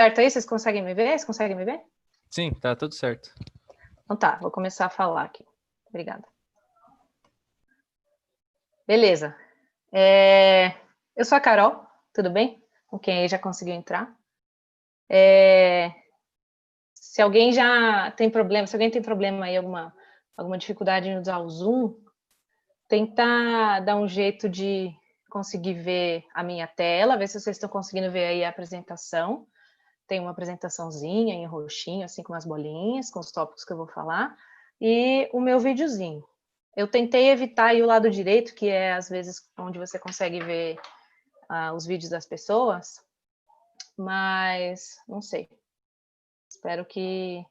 certo aí? Vocês conseguem me ver? Vocês conseguem me ver? Sim, tá tudo certo. Então tá, vou começar a falar aqui. Obrigada. Beleza. Eu sou a Carol, tudo bem? Com quem aí já conseguiu entrar. Se alguém já tem problema, se alguém tem problema aí, alguma dificuldade em usar o Zoom, tentar dar um jeito de conseguir ver a minha tela, ver se vocês estão conseguindo ver aí a apresentação. Tem uma apresentaçãozinha em roxinho, assim, com umas bolinhas, com os tópicos que eu vou falar, e o meu videozinho. Eu tentei evitar aí o lado direito, que é, às vezes, onde você consegue ver os vídeos das pessoas, mas não sei. Espero que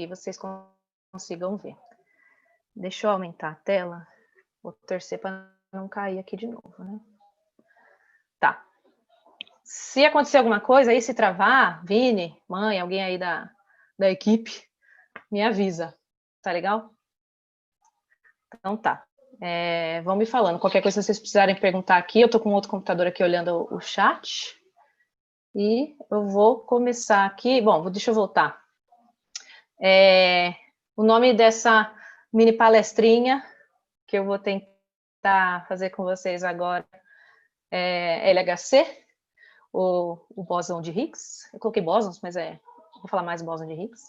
vocês consigam ver. Deixa eu aumentar a tela. Vou torcer para não cair aqui de novo, né? Tá. Se acontecer alguma coisa aí, se travar, Vini, mãe, alguém aí da equipe, me avisa. Tá legal? Então tá. Vão me falando. Qualquer coisa, se vocês precisarem perguntar aqui, eu tô com outro computador aqui olhando o chat. E eu vou começar aqui. Bom, deixa eu voltar. O nome dessa mini palestrinha que eu vou tentar fazer com vocês agora é LHC, o bóson de Higgs. Eu coloquei bósons, mas vou falar mais bóson de Higgs.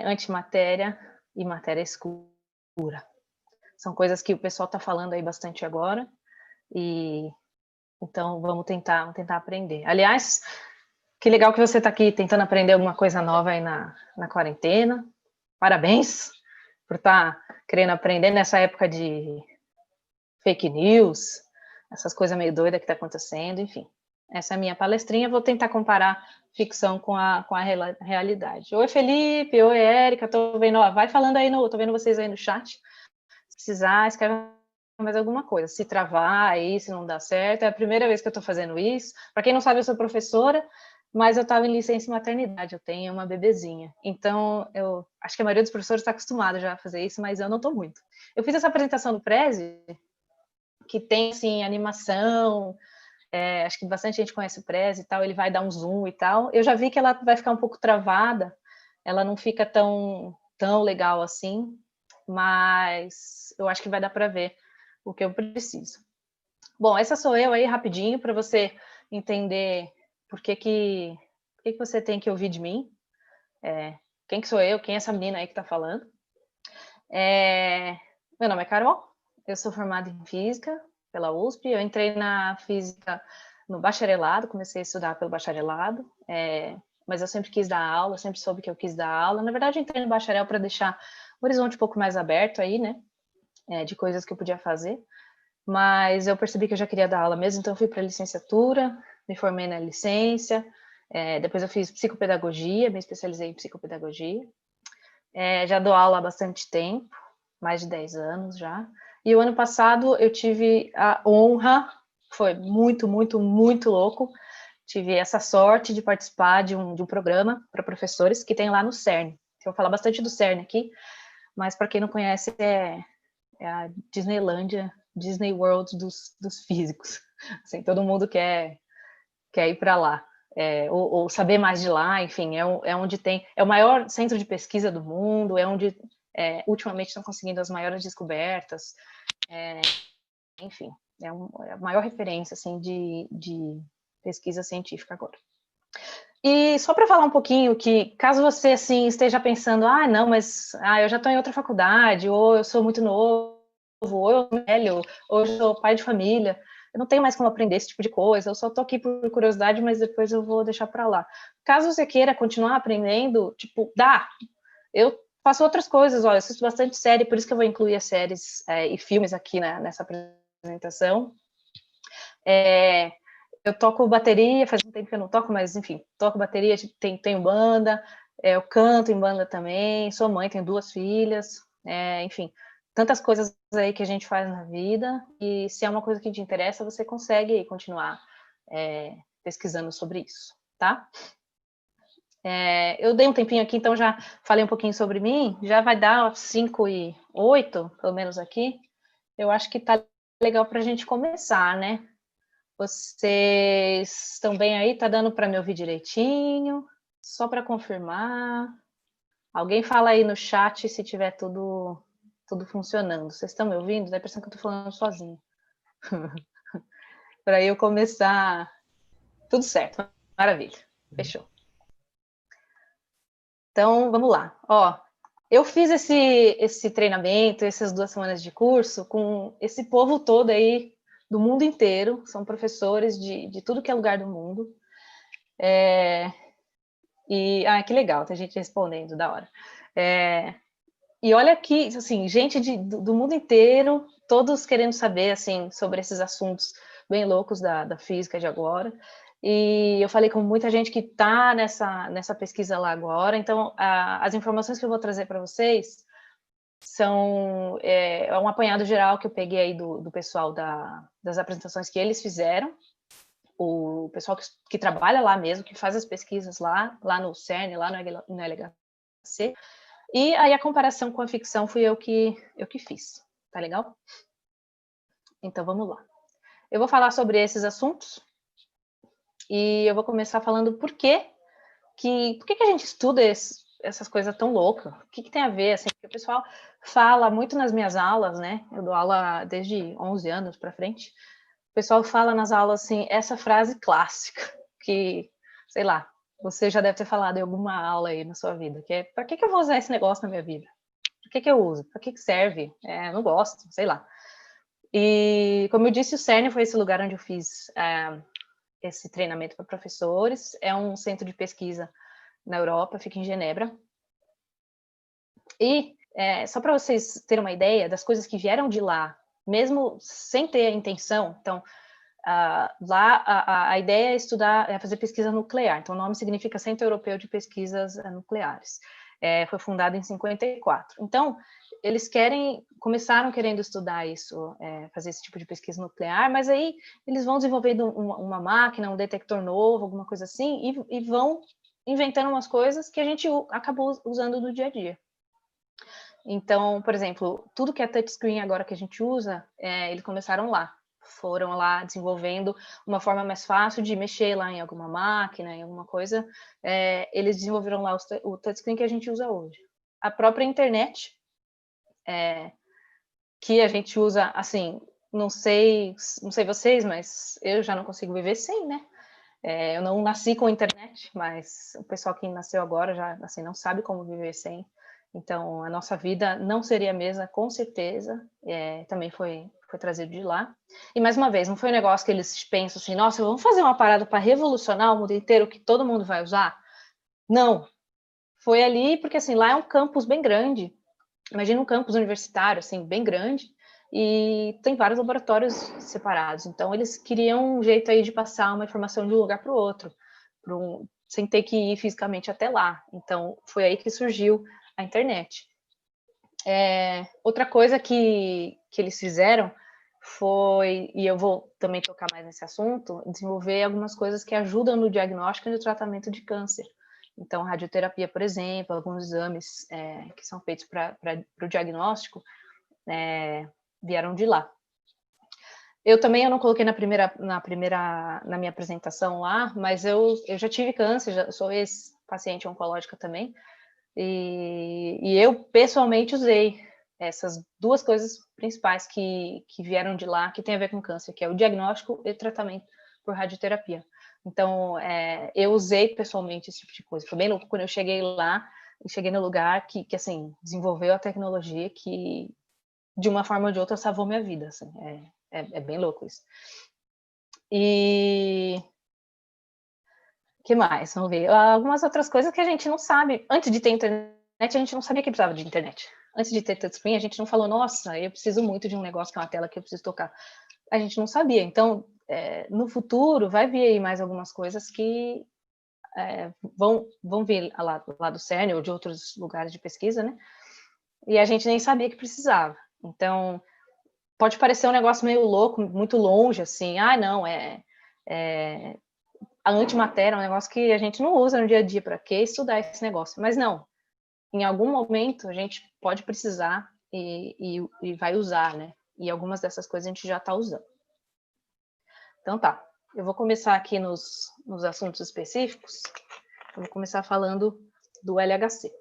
Antimatéria e matéria escura. São coisas que o pessoal está falando aí bastante agora, e então vamos tentar aprender. Aliás, que legal que você está aqui tentando aprender alguma coisa nova aí na quarentena. Parabéns por estar querendo aprender nessa época de fake news, essas coisas meio doidas que está acontecendo, enfim. Essa é a minha palestrinha, vou tentar comparar ficção com a realidade. Oi, Felipe, oi, Érica, tô vendo, ó, vai falando aí, tô vendo vocês aí no chat. Se precisar, escreve mais alguma coisa. Se travar aí, se não dá certo, é a primeira vez que eu tô fazendo isso. Para quem não sabe, eu sou professora, mas eu estava em licença maternidade, eu tenho uma bebezinha. Então, eu acho que a maioria dos professores está acostumada já a fazer isso, mas eu não estou muito. Eu fiz essa apresentação do Prezi, que tem, assim, animação, acho que bastante gente conhece o Prezi e tal, ele vai dar um zoom e tal. Eu já vi que ela vai ficar um pouco travada, ela não fica tão legal assim, mas eu acho que vai dar para ver o que eu preciso. Bom, essa sou eu aí, rapidinho, para você entender por que você tem que ouvir de mim. Quem que sou eu? Quem é essa menina aí que está falando? Meu nome é Carol, eu sou formada em Física pela USP, eu entrei na Física no bacharelado, comecei a estudar pelo bacharelado, mas eu sempre quis dar aula, eu sempre soube que eu quis dar aula. Na verdade, eu entrei no bacharel para deixar o horizonte um pouco mais aberto aí, né, de coisas que eu podia fazer, mas eu percebi que eu já queria dar aula mesmo, então eu fui para a licenciatura, me formei na licença, depois eu fiz psicopedagogia, me especializei em psicopedagogia, já dou aula há bastante tempo, mais de 10 anos já, e o ano passado eu tive a honra, foi muito, muito, muito louco, tive essa sorte de participar de um programa para professores que tem lá no CERN. Eu vou falar bastante do CERN aqui, mas para quem não conhece, é a Disneylândia, Disney World dos físicos. Assim, todo mundo quer ir para lá, ou saber mais de lá, enfim, onde tem, é o maior centro de pesquisa do mundo, é onde ultimamente estão conseguindo as maiores descobertas, enfim, é a maior referência assim, de pesquisa científica agora. E só para falar um pouquinho que, caso você assim esteja pensando, não, mas eu já estou em outra faculdade, ou eu sou muito novo, ou eu sou velho, ou eu sou pai de família, eu não tenho mais como aprender esse tipo de coisa, eu só estou aqui por curiosidade, mas depois eu vou deixar para lá. Caso você queira continuar aprendendo, tipo, eu faço outras coisas, eu assisto bastante série, por isso que eu vou incluir as séries e filmes aqui nessa apresentação. Eu toco bateria, faz um tempo que eu não toco, mas enfim, toco bateria, tenho banda, eu canto em banda também, sou mãe, tenho 2 filhas, enfim, tantas coisas aí que a gente faz na vida, e se é uma coisa que te interessa, você consegue continuar pesquisando sobre isso, tá? Eu dei um tempinho aqui, então já falei um pouquinho sobre mim, já vai dar 5:08, pelo menos aqui, eu acho que tá legal para a gente começar, né? Vocês estão bem aí? Tá dando para me ouvir direitinho? Só para confirmar. Alguém fala aí no chat se tiver tudo funcionando. Vocês estão me ouvindo? Dá a impressão que eu estou falando sozinha. Para eu começar. Tudo certo. Maravilha. Fechou. Então, vamos lá. Ó, eu fiz esse treinamento, essas 2 semanas de curso, com esse povo todo aí do mundo inteiro. São professores de tudo que é lugar do mundo. Que legal, tem gente respondendo, da hora. E olha aqui, assim, gente do mundo inteiro, todos querendo saber, assim, sobre esses assuntos bem loucos da física de agora. E eu falei com muita gente que está nessa pesquisa lá agora, então as informações que eu vou trazer para vocês são um apanhado geral que eu peguei aí do pessoal das apresentações que eles fizeram, o pessoal que trabalha lá mesmo, que faz as pesquisas lá no CERN, lá no LHC, e aí a comparação com a ficção fui eu que fiz, tá legal? Então vamos lá. Eu vou falar sobre esses assuntos e eu vou começar falando por que a gente estuda essas coisas tão loucas, o que tem a ver, assim, porque o pessoal fala muito nas minhas aulas, né, eu dou aula desde 11 anos para frente, o pessoal fala nas aulas, assim, essa frase clássica, que, sei lá, você já deve ter falado em alguma aula aí na sua vida, que é, para que eu vou usar esse negócio na minha vida? Para que eu uso? Para que serve? Não gosto, sei lá. E, como eu disse, o CERN foi esse lugar onde eu fiz esse treinamento para professores, é um centro de pesquisa na Europa, fica em Genebra. E, só para vocês terem uma ideia das coisas que vieram de lá, mesmo sem ter a intenção, então, lá a ideia é fazer pesquisa nuclear, então o nome significa Centro Europeu de Pesquisas Nucleares. Foi fundado em 54. Então, eles começaram querendo estudar isso, fazer esse tipo de pesquisa nuclear, mas aí eles vão desenvolvendo uma máquina, um detector novo, alguma coisa assim, e vão inventando umas coisas que a gente acabou usando no dia a dia. Então, por exemplo, tudo que é touchscreen agora que a gente usa, eles começaram lá. Foram lá desenvolvendo uma forma mais fácil de mexer lá em alguma máquina, em alguma coisa. Eles desenvolveram lá o touchscreen que a gente usa hoje. A própria internet, que a gente usa, assim, não sei vocês, mas eu já não consigo viver sem, né? Eu não nasci com internet, mas o pessoal que nasceu agora já, assim, não sabe como viver sem. Então, a nossa vida não seria a mesma, com certeza. Também foi trazido de lá. E, mais uma vez, não foi um negócio que eles pensam assim, nossa, vamos fazer uma parada para revolucionar o mundo inteiro que todo mundo vai usar? Não. Foi ali porque, assim, lá é um campus bem grande. Imagina um campus universitário, assim, bem grande. E tem vários laboratórios separados. Então, eles queriam um jeito aí de passar uma informação de um lugar para o outro, sem ter que ir fisicamente até lá. Então, foi aí que surgiu a internet. Outra coisa que eles fizeram foi, e eu vou também tocar mais nesse assunto, desenvolver algumas coisas que ajudam no diagnóstico e no tratamento de câncer. Então, radioterapia, por exemplo, alguns exames que são feitos para o diagnóstico vieram de lá. Eu não coloquei na minha apresentação lá, mas eu já tive câncer, sou ex-paciente oncológica também, e eu pessoalmente usei essas 2 coisas principais que vieram de lá, que tem a ver com câncer, que é o diagnóstico e o tratamento por radioterapia. Então, eu usei pessoalmente esse tipo de coisa. Foi bem louco quando eu cheguei lá, e cheguei no lugar que assim, desenvolveu a tecnologia que, de uma forma ou de outra, salvou minha vida. Assim, é bem louco isso. E que mais? Vamos ver. Algumas outras coisas que a gente não sabe. Antes de ter internet, a gente não sabia que precisava de internet. Antes de ter touchscreen, a gente não falou, nossa, eu preciso muito de um negócio que é uma tela que eu preciso tocar. A gente não sabia. Então, no futuro, vai vir aí mais algumas coisas que vão vir lá do CERN ou de outros lugares de pesquisa, né? E a gente nem sabia que precisava. Então, pode parecer um negócio meio louco, muito longe, assim. Não, a antimatéria é um negócio que a gente não usa no dia a dia, para que estudar esse negócio? Mas não, em algum momento a gente pode precisar e vai usar, né? E algumas dessas coisas a gente já está usando. Então tá. eu vou começar aqui nos assuntos específicos. Eu vou começar falando do LHC.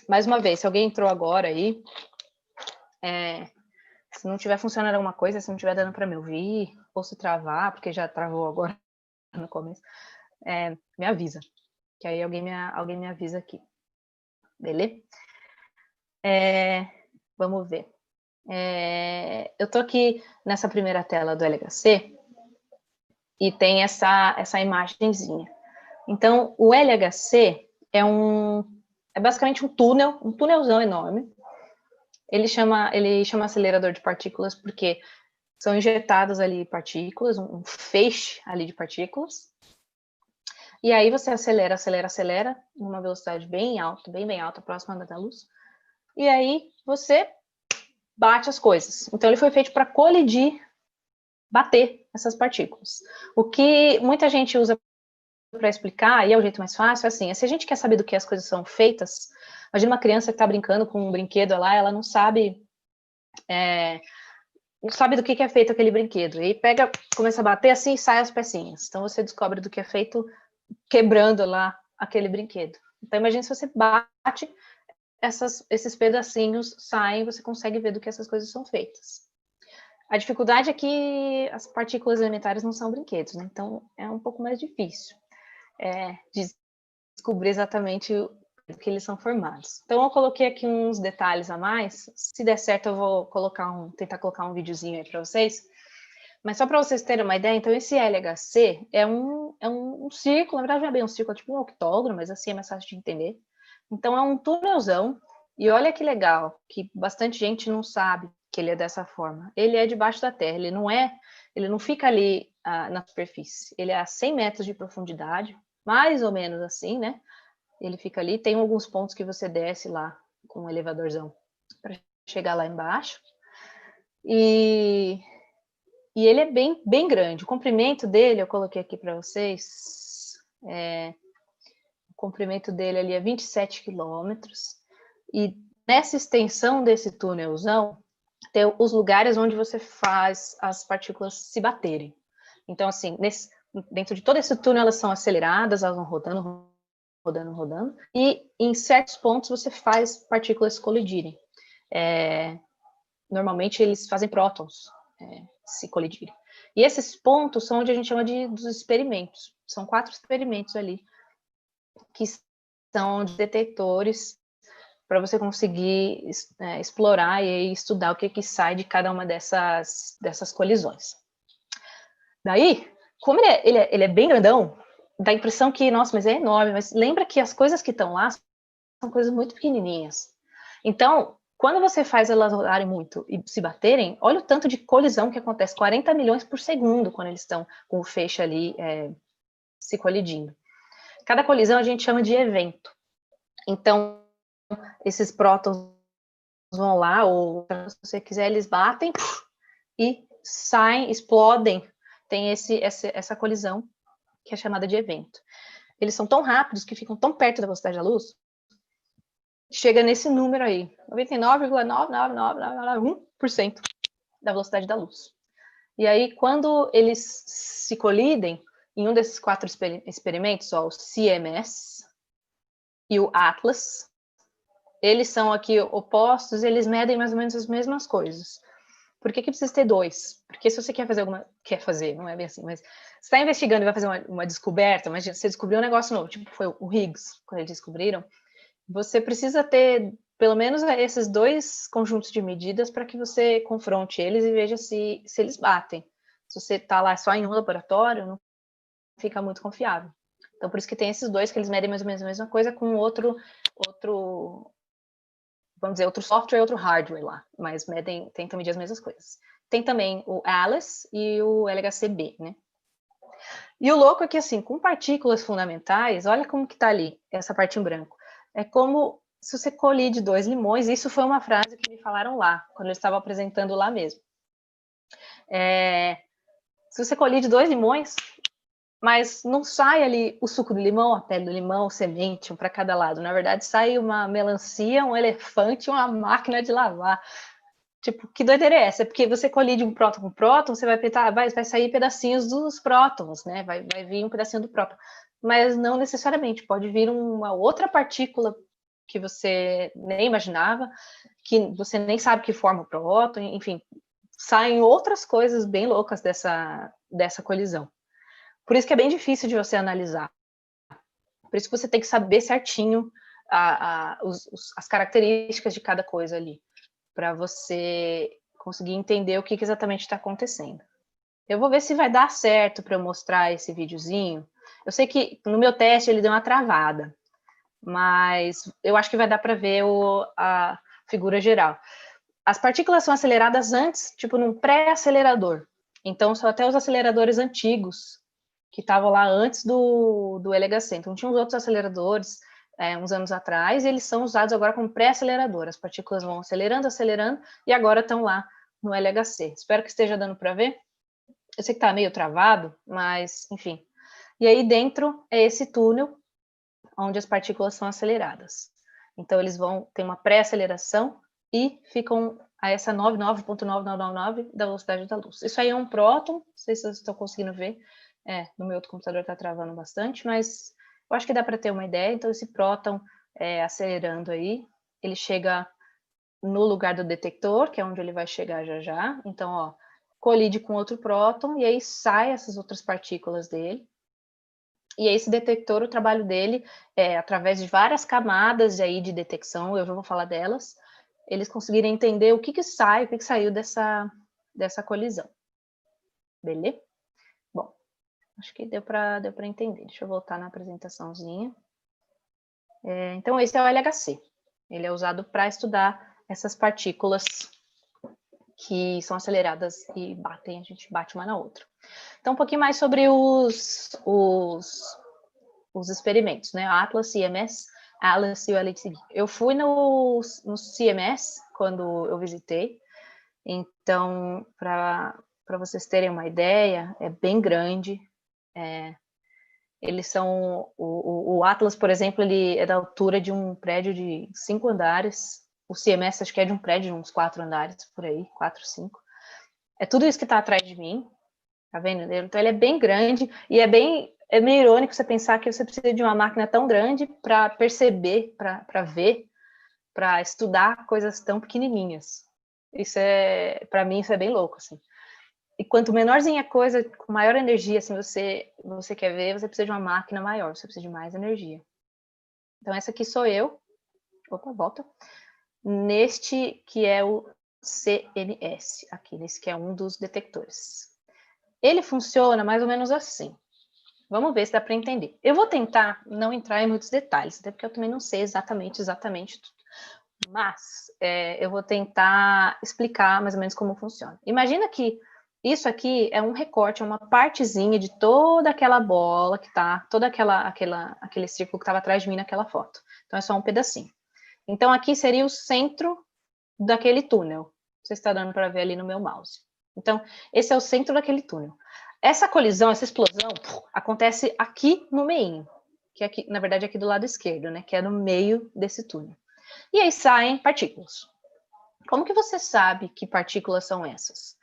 Mais uma vez, se alguém entrou agora aí, se não estiver funcionando alguma coisa, se não estiver dando para me ouvir, ou se travar, porque já travou agora no começo, me avisa, que aí alguém me avisa aqui, beleza? Vamos ver. Eu estou aqui nessa primeira tela do LHC e tem essa imagenzinha. Então, o LHC é basicamente um túnelzão enorme. Ele chama acelerador de partículas porque são injetadas ali partículas, um feixe ali de partículas. E aí você acelera, numa velocidade bem alta, bem alta, próxima da luz. E aí você bate as coisas. Então ele foi feito para bater essas partículas. O que muita gente usa para explicar, e é o jeito mais fácil, é assim, se a gente quer saber do que as coisas são feitas, imagina uma criança que está brincando com um brinquedo lá, ela não sabe do que é feito aquele brinquedo. E começa a bater assim e sai as pecinhas. Então você descobre do que é feito quebrando lá aquele brinquedo. Então imagine se você bate, esses pedacinhos saem, você consegue ver do que essas coisas são feitas. A dificuldade é que as partículas elementares não são brinquedos, né? Então é um pouco mais difícil de descobrir exatamente do que eles são formados. Então eu coloquei aqui uns detalhes a mais. Se der certo, eu vou tentar colocar um videozinho aí para vocês. Mas só para vocês terem uma ideia, então esse LHC é um círculo, na verdade não é bem um círculo, é tipo um octógono, mas assim é mais fácil de entender. Então é um túnelzão, e olha que legal, que bastante gente não sabe que ele é dessa forma. Ele é debaixo da terra, ele não fica ali na superfície, ele é a 100 metros de profundidade, mais ou menos assim, né? Ele fica ali, tem alguns pontos que você desce lá com um elevadorzão para chegar lá embaixo. E ele é bem grande. O comprimento dele, eu coloquei aqui para vocês, o comprimento dele ali é 27 quilômetros. E nessa extensão desse túnelzão, tem os lugares onde você faz as partículas se baterem. Então, assim, dentro de todo esse túnel, elas são aceleradas, elas vão rodando, e em certos pontos você faz partículas colidirem. Normalmente eles fazem prótons se colidirem. E esses pontos são onde a gente chama dos experimentos. São 4 experimentos ali, que são de detectores para você conseguir explorar e estudar o que sai de cada uma dessas colisões. Daí, como ele é bem grandão, dá a impressão que, nossa, mas é enorme, mas lembra que as coisas que estão lá são coisas muito pequenininhas. Então, quando você faz elas rodarem muito e se baterem, olha o tanto de colisão que acontece, 40 milhões por segundo, quando eles estão com o feixe ali se colidindo. Cada colisão a gente chama de evento. Então, esses prótons vão lá, ou se você quiser, eles batem e saem, explodem. Tem essa colisão, que é chamada de evento. Eles são tão rápidos, que ficam tão perto da velocidade da luz, chega nesse número aí, 99,99991% da velocidade da luz. E aí, quando eles se colidem, em um desses 4 experimentos, o CMS e o ATLAS, eles são aqui opostos, eles medem mais ou menos as mesmas coisas. Por que precisa ter 2? Porque se você quer fazer, não é bem assim, mas você está investigando e vai fazer uma descoberta, mas você descobriu um negócio novo, tipo foi o Higgs, quando eles descobriram, você precisa ter pelo menos esses 2 conjuntos de medidas para que você confronte eles e veja se eles batem. Se você está lá só em um laboratório, não fica muito confiável. Então, por isso que tem esses 2 que eles medem mais ou menos a mesma coisa com outro vamos dizer, outro software e outro hardware lá, mas tentam medir as mesmas coisas. Tem também o ALICE e o LHCb, né? E o louco é que, assim, com partículas fundamentais, olha como que tá ali, essa parte em branco. É como se você colide 2 limões, isso foi uma frase que me falaram lá, quando eles estavam apresentando lá mesmo. Se você colide 2 limões, mas não sai ali o suco do limão, a pele do limão, semente, um para cada lado. Na verdade, sai uma melancia, um elefante, uma máquina de lavar. Tipo, que doideira é essa? É porque você colide um próton com próton, você vai pensar, vai sair pedacinhos dos prótons, né? Vai vir um pedacinho do próton. Mas não necessariamente, pode vir uma outra partícula que você nem imaginava, que você nem sabe que forma o próton, enfim, saem outras coisas bem loucas dessa colisão. Por isso que é bem difícil de você analisar. Por isso que você tem que saber certinho as características de cada coisa ali, para você conseguir entender o que exatamente está acontecendo. Eu vou ver se vai dar certo para eu mostrar esse videozinho. Eu sei que no meu teste ele deu uma travada, mas eu acho que vai dar para ver a figura geral. As partículas são aceleradas antes, tipo num pré-acelerador. Então, são até os aceleradores antigos que estavam lá antes do LHC. Então, tinha uns outros aceleradores uns anos atrás, e eles são usados agora como pré-acelerador. As partículas vão acelerando, e agora estão lá no LHC. Espero que esteja dando para ver. Eu sei que está meio travado, mas, enfim. E aí dentro é esse túnel onde as partículas são aceleradas. Então, eles vão ter uma pré-aceleração e ficam a essa 99,9999 da velocidade da luz. Isso aí é um próton, não sei se vocês estão conseguindo ver, no meu outro computador está travando bastante, mas eu acho que dá para ter uma ideia. Então, esse próton acelerando aí, ele chega no lugar do detector, que é onde ele vai chegar já já. Então, ó, colide com outro próton e aí sai essas outras partículas dele. E esse detector, o trabalho dele é, através de várias camadas aí de detecção, eu já vou falar delas, eles conseguirem entender o que saiu dessa colisão. Beleza? Bom, acho que deu para entender. Deixa eu voltar na apresentaçãozinha. Então, esse é o LHC. Ele é usado para estudar essas partículas que são aceleradas e batem, a gente bate uma na outra. Então, um pouquinho mais sobre os experimentos, né? Atlas, CMS, Alice e o LHC. Eu fui no CMS quando eu visitei, então, para vocês terem uma ideia, é bem grande. Eles são... O Atlas, por exemplo, ele é da altura de um prédio de 5 andares. O CMS acho que é de um prédio de uns 4 andares, por aí, 4, 5. É tudo isso que está atrás de mim, tá vendo? Então, ele é bem grande e é meio irônico você pensar que você precisa de uma máquina tão grande para perceber, para ver, para estudar coisas tão pequenininhas. Para mim, isso é bem louco, assim. E quanto menorzinha a coisa, com maior energia, assim, você quer ver, você precisa de uma máquina maior, você precisa de mais energia. Então, essa aqui sou eu. Opa, volta. Neste que é o CMS, aqui, nesse que é um dos detectores. Ele funciona mais ou menos assim. Vamos ver se dá para entender. Eu vou tentar não entrar em muitos detalhes, até porque eu também não sei exatamente tudo. Mas eu vou tentar explicar mais ou menos como funciona. Imagina que isso aqui é um recorte, é uma partezinha de toda aquela bola que tá, todo aquele círculo que estava atrás de mim naquela foto. Então, é só um pedacinho. Então, aqui seria o centro daquele túnel. Você está dando para ver ali no meu mouse. Então, esse é o centro daquele túnel. Essa colisão, essa explosão, acontece aqui no meio, que é aqui, na verdade, aqui do lado esquerdo, né? Que é no meio desse túnel. E aí saem partículas. Como que você sabe que partículas são essas?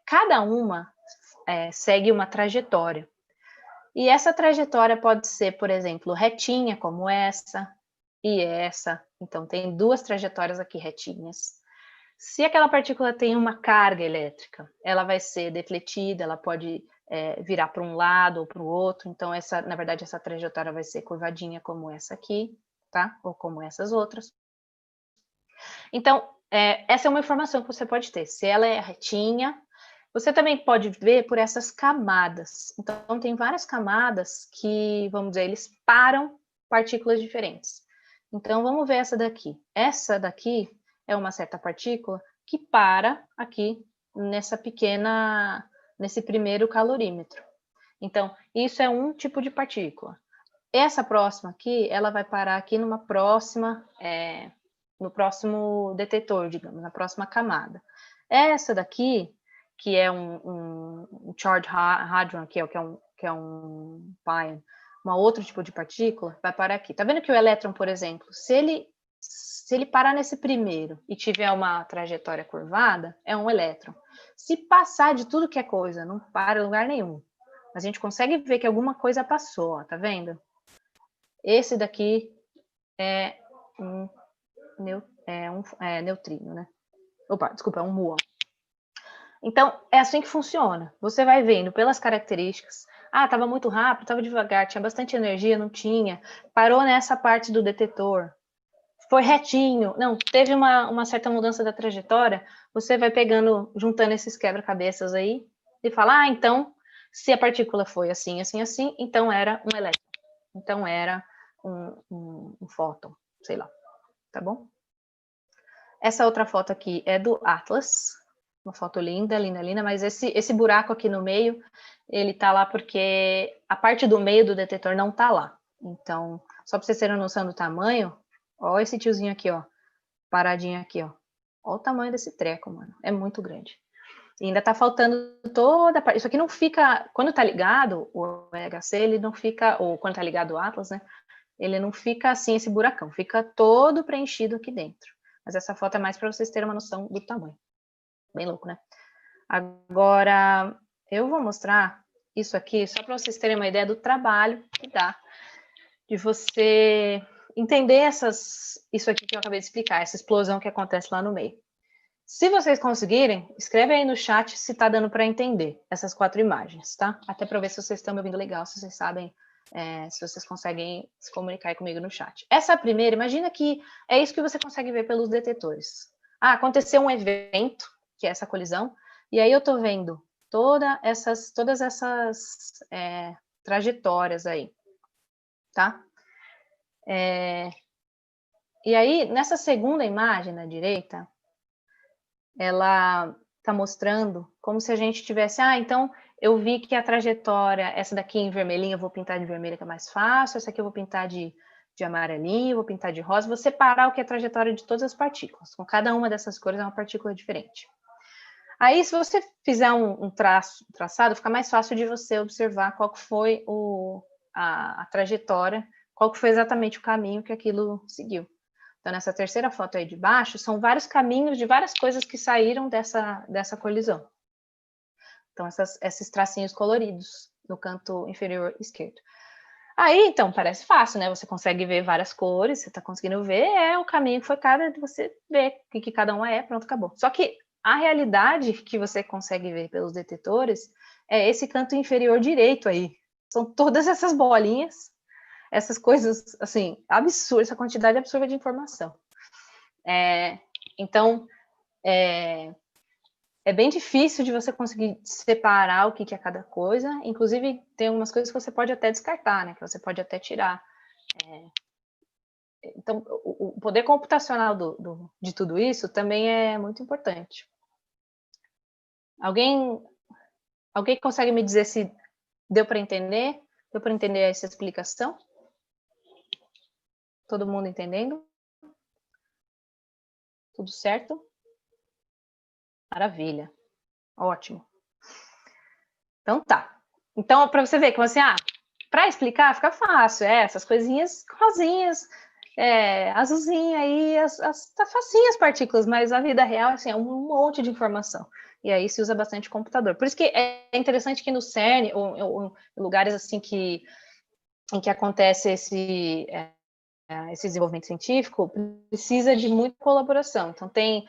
Cada uma segue uma trajetória. E essa trajetória pode ser, por exemplo, retinha, como essa e essa. Então, tem duas trajetórias aqui retinhas. Se aquela partícula tem uma carga elétrica, ela vai ser defletida, ela pode virar para um lado ou para o outro. Então, na verdade, essa trajetória vai ser curvadinha como essa aqui, tá? Ou como essas outras. Então, essa é uma informação que você pode ter. Se ela é retinha, você também pode ver por essas camadas. Então, tem várias camadas que, vamos dizer, eles param partículas diferentes. Então, vamos ver essa daqui. Essa daqui é uma certa partícula que para aqui nesse primeiro calorímetro. Então, isso é um tipo de partícula. Essa próxima aqui, ela vai parar aqui no próximo detetor, digamos, na próxima camada. Essa daqui, que é um Charged Hadron, que é um pion, uma outro tipo de partícula, vai parar aqui. Tá vendo que o elétron, por exemplo, se ele Se ele parar nesse primeiro e tiver uma trajetória curvada, é um elétron. Se passar de tudo que é coisa, não para em lugar nenhum. A gente consegue ver que alguma coisa passou, ó, tá vendo? Esse daqui é um neutrino, né? Opa, desculpa, é um muon. Então, é assim que funciona. Você vai vendo pelas características. Ah, estava muito rápido, estava devagar, tinha bastante energia, não tinha. Parou nessa parte do detetor. Foi retinho. Não, teve uma certa mudança da trajetória. Você vai pegando, juntando esses quebra-cabeças aí e fala, ah, então, se a partícula foi assim, assim, assim, então era um elétron. Então era um fóton, sei lá. Tá bom? Essa outra foto aqui é do Atlas. Uma foto linda, linda, linda, mas esse buraco aqui no meio, ele tá lá porque a parte do meio do detetor não tá lá. Então, só para vocês terem noção do tamanho, ó esse tiozinho aqui, ó, paradinho aqui, ó. Ó o tamanho desse treco, mano, é muito grande. E ainda tá faltando toda a parte, isso aqui não fica, quando tá ligado o EHC, ele não fica, ou quando tá ligado o Atlas, né, ele não fica assim, esse buracão, fica todo preenchido aqui dentro. Mas essa foto é mais para vocês terem uma noção do tamanho. Bem louco, né? Agora, eu vou mostrar isso aqui só para vocês terem uma ideia do trabalho que dá de você entender isso aqui que eu acabei de explicar, essa explosão que acontece lá no meio. Se vocês conseguirem, escreve aí no chat se está dando para entender essas 4 imagens, tá? Até para ver se vocês estão me ouvindo legal, se vocês sabem, se vocês conseguem se comunicar comigo no chat. Essa primeira, imagina que é isso que você consegue ver pelos detetores. Ah, aconteceu um evento, que é essa colisão, e aí eu estou vendo todas essas trajetórias aí, tá? E aí, nessa segunda imagem na direita, ela está mostrando como se a gente tivesse, então eu vi que a trajetória, essa daqui em vermelhinho eu vou pintar de vermelho que é mais fácil, essa aqui eu vou pintar de amarelinho, vou pintar de rosa, vou separar o que é a trajetória de todas as partículas. Com cada uma dessas cores é uma partícula diferente. Aí, se você fizer um traçado, fica mais fácil de você observar qual que foi a trajetória, qual que foi exatamente o caminho que aquilo seguiu. Então, nessa terceira foto aí de baixo, são vários caminhos de várias coisas que saíram dessa colisão. Então, esses tracinhos coloridos no canto inferior esquerdo. Aí, então, parece fácil, né? Você consegue ver várias cores, você está conseguindo ver, o caminho que foi cada, você vê o que cada uma é, pronto, acabou. Só que a realidade que você consegue ver pelos detetores é esse canto inferior direito aí. São todas essas bolinhas, essas coisas, assim, absurdas, essa quantidade absurda de informação. Então, é bem difícil de você conseguir separar o que é cada coisa. Inclusive, tem algumas coisas que você pode até descartar, né? Que você pode até tirar. Então, o poder computacional de tudo isso também é muito importante. Alguém consegue me dizer se deu para entender? Deu para entender essa explicação? Todo mundo entendendo? Tudo certo? Maravilha. Ótimo. Então tá. Então, para você ver que você, para explicar fica fácil, essas coisinhas rosinhas, azulzinha aí, tá facinho as partículas, mas a vida real assim, é um monte de informação. E aí se usa bastante computador. Por isso que é interessante que no CERN, ou em lugares assim em que acontece esse desenvolvimento científico, precisa de muita colaboração. Então, tem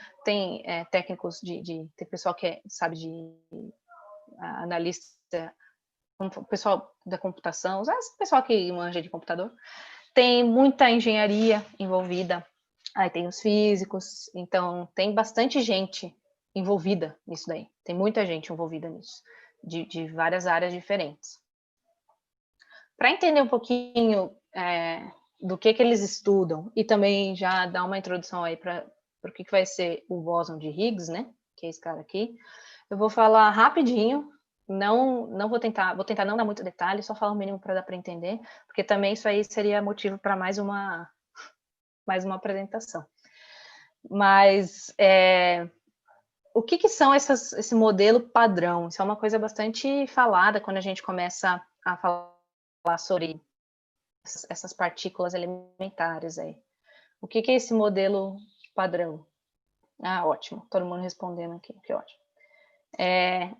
técnicos tem pessoal que sabe de analista, o pessoal da computação, o pessoal que manja de computador, tem muita engenharia envolvida, aí tem os físicos, então tem bastante gente envolvida nisso daí, tem muita gente envolvida nisso, de várias áreas diferentes. Para entender um pouquinho do que eles estudam e também já dar uma introdução aí para o que vai ser o bóson de Higgs, né? Que é esse cara aqui. Eu vou falar rapidinho, não vou tentar não dar muito detalhe, só falar o mínimo para dar para entender, porque também isso aí seria motivo para mais uma apresentação. Mas o que são esse modelo padrão? Isso é uma coisa bastante falada quando a gente começa a falar sobre essas partículas elementares aí. O que é esse modelo padrão? Ah, ótimo, todo mundo respondendo aqui, que ótimo.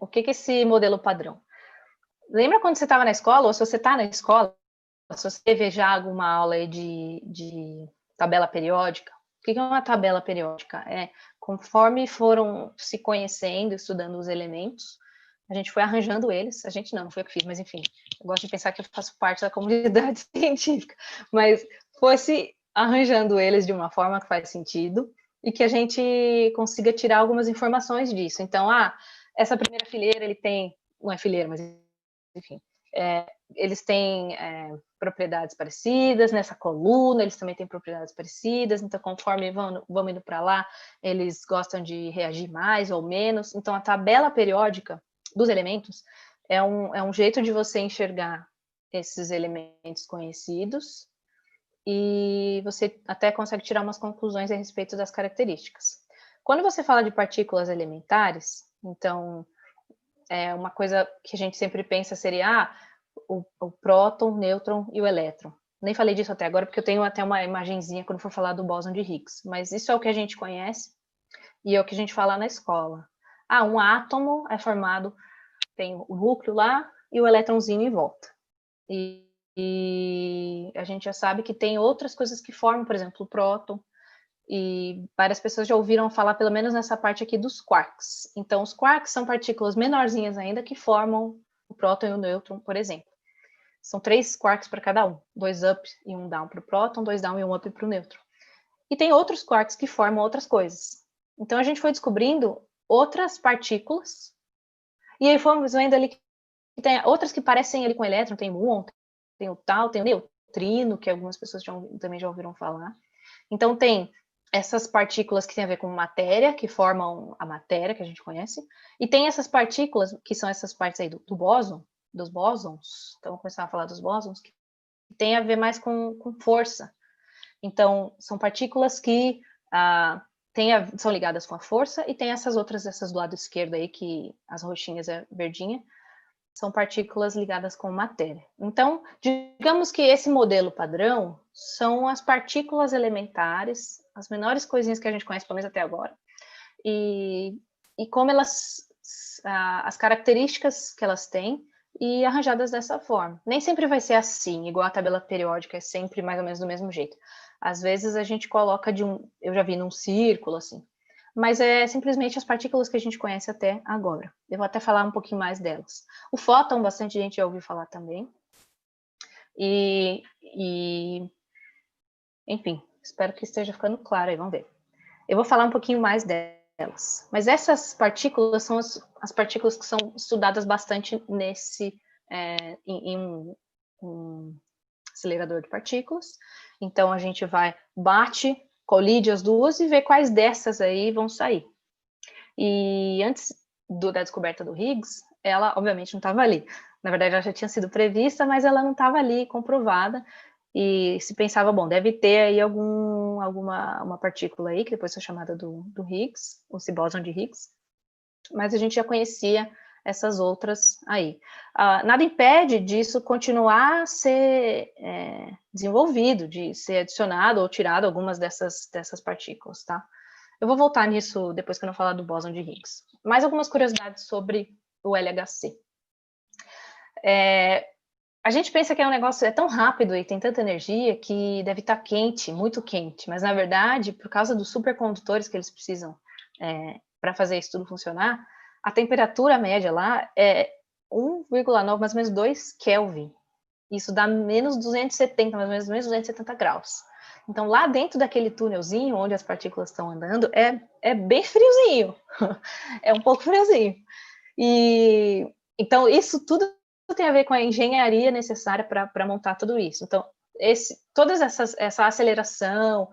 O que é esse modelo padrão? Lembra quando você estava na escola, ou se você está na escola, se você teve já alguma aula aí de tabela periódica? O que é uma tabela periódica? Conforme foram se conhecendo, estudando os elementos, a gente foi arranjando eles. A gente não foi eu que fiz, mas enfim, eu gosto de pensar que eu faço parte da comunidade científica, mas foi-se arranjando eles de uma forma que faz sentido e que a gente consiga tirar algumas informações disso. Então, essa primeira fileira, ele tem, não é fileira, mas enfim, eles têm propriedades parecidas, nessa coluna eles também têm propriedades parecidas, então conforme vão indo para lá, eles gostam de reagir mais ou menos. Então a tabela periódica dos elementos é um jeito de você enxergar esses elementos conhecidos e você até consegue tirar umas conclusões a respeito das características. Quando você fala de partículas elementares, então uma coisa que a gente sempre pensa seria o próton, o nêutron e o elétron. Nem falei disso até agora, porque eu tenho até uma imagenzinha quando for falar do bóson de Higgs. Mas isso é o que a gente conhece e é o que a gente fala na escola. Um átomo é formado, tem o núcleo lá e o elétronzinho em volta. E a gente já sabe que tem outras coisas que formam, por exemplo, o próton, e várias pessoas já ouviram falar, pelo menos nessa parte aqui, dos quarks. Então, os quarks são partículas menorzinhas ainda que formam o próton e o nêutron, por exemplo. São 3 quarks para cada um, 2 up e 1 down para o próton, 2 down e 1 up para o nêutron. E tem outros quarks que formam outras coisas. Então, a gente foi descobrindo outras partículas, e aí fomos vendo ali que tem outras que parecem ali com elétron, tem o muon, tem o tal, tem o neutrino, que algumas pessoas também já ouviram falar. Então, tem essas partículas que têm a ver com matéria, que formam a matéria que a gente conhece, e tem essas partículas, que são essas partes aí do bóson, dos bósons, então vamos começar a falar dos bósons, que tem a ver mais com força. Então, são partículas que são ligadas com a força, e tem essas outras, essas do lado esquerdo aí, que as roxinhas é verdinha, são partículas ligadas com matéria. Então, digamos que esse modelo padrão são as partículas elementares, as menores coisinhas que a gente conhece, pelo menos até agora, e como elas, as características que elas têm, e arranjadas dessa forma. Nem sempre vai ser assim, igual a tabela periódica, é sempre mais ou menos do mesmo jeito. Às vezes a gente coloca eu já vi num círculo, assim, mas é simplesmente as partículas que a gente conhece até agora. Eu vou até falar um pouquinho mais delas. O fóton, bastante gente já ouviu falar também. Enfim, espero que esteja ficando claro aí, vamos ver. Eu vou falar um pouquinho mais delas. Mas essas partículas são as partículas que são estudadas bastante em um acelerador de partículas. Então, a gente colide as duas e vê quais dessas aí vão sair. E antes da descoberta do Higgs, ela obviamente não estava ali. Na verdade, ela já tinha sido prevista, mas ela não estava ali comprovada. E se pensava, bom, deve ter aí uma partícula aí, que depois foi chamada do Higgs, o bóson de Higgs, mas a gente já conhecia essas outras aí. Nada impede disso continuar a ser desenvolvido, de ser adicionado ou tirado algumas dessas partículas, tá? Eu vou voltar nisso depois que eu não falar do bóson de Higgs. Mais algumas curiosidades sobre o LHC. A gente pensa que um negócio tão rápido e tem tanta energia que deve estar quente, muito quente, mas na verdade, por causa dos supercondutores que eles precisam para fazer isso tudo funcionar, a temperatura média lá é 1,9, mais ou menos 2 Kelvin. Isso dá menos 270, mais ou menos 270 graus. Então, lá dentro daquele túnelzinho onde as partículas estão andando, é bem friozinho. É um pouco friozinho. Então, isso tudo tem a ver com a engenharia necessária para montar tudo isso. Então, essa aceleração,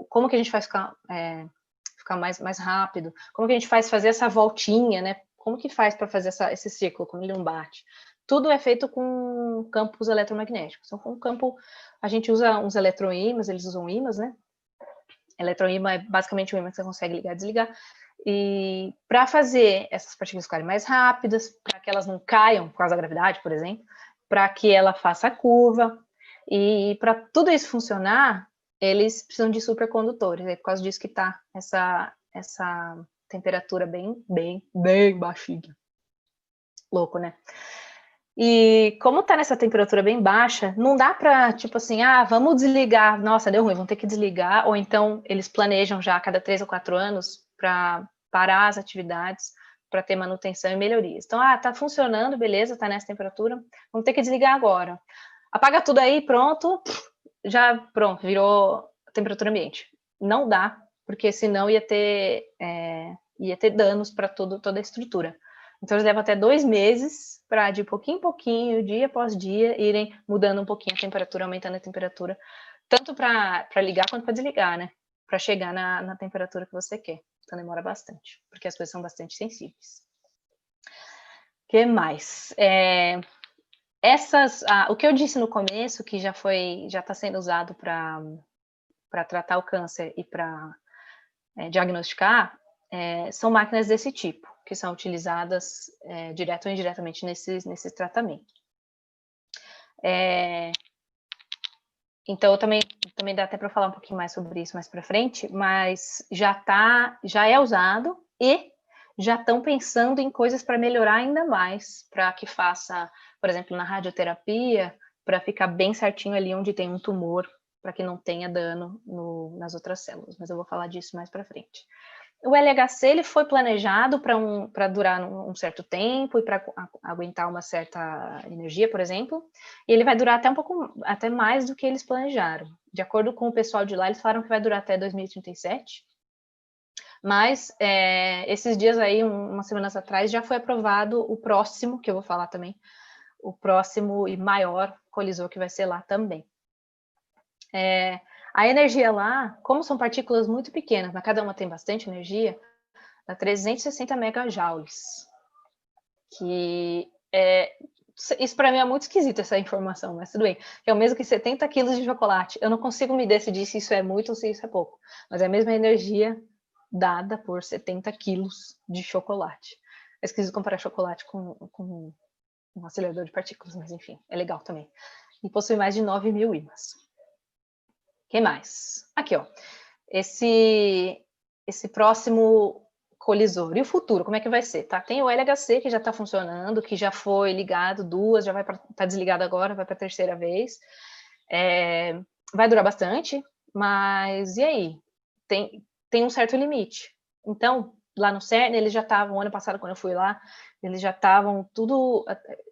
como que a gente faz ficar mais rápido, como que a gente faz fazer essa voltinha, né? Como que faz para fazer esse círculo, como ele não bate? Tudo é feito com campos eletromagnéticos. Então, com o campo, a gente usa uns eletroímãs, eles usam ímãs, né? Eletroímã é basicamente um ímã que você consegue ligar e desligar. E para fazer essas partículas ficarem mais rápidas, para que elas não caiam por causa da gravidade, por exemplo, para que ela faça a curva, e para tudo isso funcionar, eles precisam de supercondutores, é por causa disso que tá essa temperatura bem baixinha. Louco, né? E como tá nessa temperatura bem baixa, não dá para, tipo assim, vamos desligar, nossa, deu ruim, vamos ter que desligar, ou então eles planejam já a cada 3 ou 4 anos para parar as atividades, para ter manutenção e melhorias. Então, tá funcionando, beleza, tá nessa temperatura, vamos ter que desligar agora. Apaga tudo aí, pronto, virou temperatura ambiente. Não dá, porque senão ia ter danos para toda a estrutura. Então, eles levam até 2 meses para, de pouquinho em pouquinho, dia após dia, irem mudando um pouquinho a temperatura, aumentando a temperatura, tanto para ligar quanto para desligar, né? Para chegar na temperatura que você quer. Então, demora bastante, porque as coisas são bastante sensíveis. O que mais? O que eu disse no começo, que já está sendo usado para tratar o câncer e para diagnosticar, são máquinas desse tipo, que são utilizadas direto ou indiretamente nesse tratamento. Então, também dá até para falar um pouquinho mais sobre isso mais para frente, mas já é usado e já estão pensando em coisas para melhorar ainda mais, para que faça, por exemplo, na radioterapia, para ficar bem certinho ali onde tem um tumor, para que não tenha dano nas outras células, mas eu vou falar disso mais para frente. O LHC ele foi planejado para durar um certo tempo e para aguentar uma certa energia, por exemplo, e ele vai durar até mais do que eles planejaram. De acordo com o pessoal de lá, eles falaram que vai durar até 2037, mas esses dias aí, umas semanas atrás, já foi aprovado o próximo, que eu vou falar também, o próximo e maior colisor que vai ser lá também. A energia lá, como são partículas muito pequenas, mas cada uma tem bastante energia, dá 360 megajoules. Isso para mim é muito esquisito, essa informação, mas tudo bem. É o mesmo que 70 quilos de chocolate. Eu não consigo me decidir se isso é muito ou se isso é pouco. Mas é a mesma energia dada por 70 quilos de chocolate. É esquisito comparar chocolate com um acelerador de partículas, mas enfim, é legal também. E possui mais de 9.000 ímãs. O que mais? Aqui, ó. Esse próximo colisor. E o futuro, como é que vai ser? Tá? Tem o LHC que já está funcionando, que já foi ligado 2, já vai tá desligado agora, vai para a 3ª vez. Vai durar bastante, mas e aí? Tem um certo limite. Então, lá no CERN, eles já estavam, ano passado, quando eu fui lá, eles já estavam tudo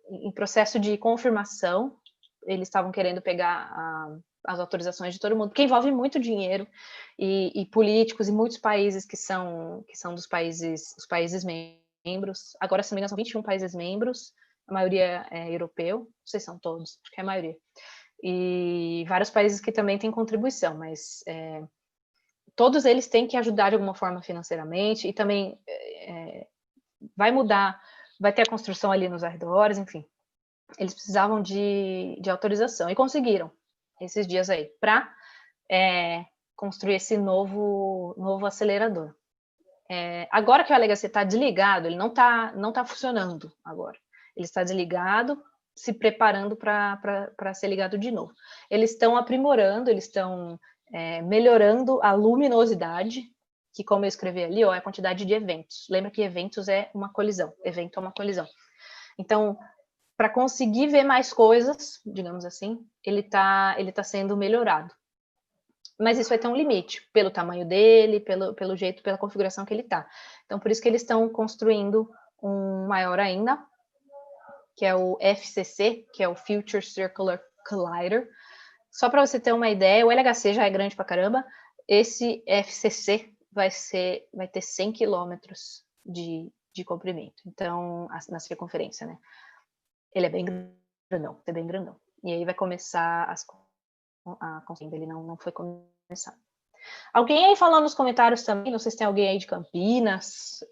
em processo de confirmação. Eles estavam querendo pegar as autorizações de todo mundo, porque envolve muito dinheiro e políticos e muitos países que são dos países, os países membros. Agora, se não me engano, são 21 países membros, a maioria é europeu, não sei se são todos, acho que é a maioria. E vários países que também têm contribuição, mas todos eles têm que ajudar de alguma forma financeiramente e também vai mudar, vai ter a construção ali nos arredores, enfim. Eles precisavam de autorização e conseguiram esses dias aí para construir esse novo acelerador. Agora que o LHC está desligado, ele não tá funcionando agora. Ele está desligado, se preparando para ser ligado de novo. Eles estão aprimorando, eles estão melhorando a luminosidade, que como eu escrevi ali, é a quantidade de eventos. Lembra que eventos é uma colisão, evento é uma colisão. Então, para conseguir ver mais coisas, digamos assim, ele tá sendo melhorado. Mas isso vai ter um limite, pelo tamanho dele, pelo jeito, pela configuração que ele tá. Então, por isso que eles estão construindo um maior ainda, que é o FCC, que é o Future Circular Collider. Só para você ter uma ideia, o LHC já é grande pra caramba, esse FCC vai ter 100 quilômetros de comprimento, então, na circunferência, né? Ele é bem grandão, E aí vai começar a construir, ele não foi começado. Alguém aí falando nos comentários também, não sei se tem alguém aí de Campinas,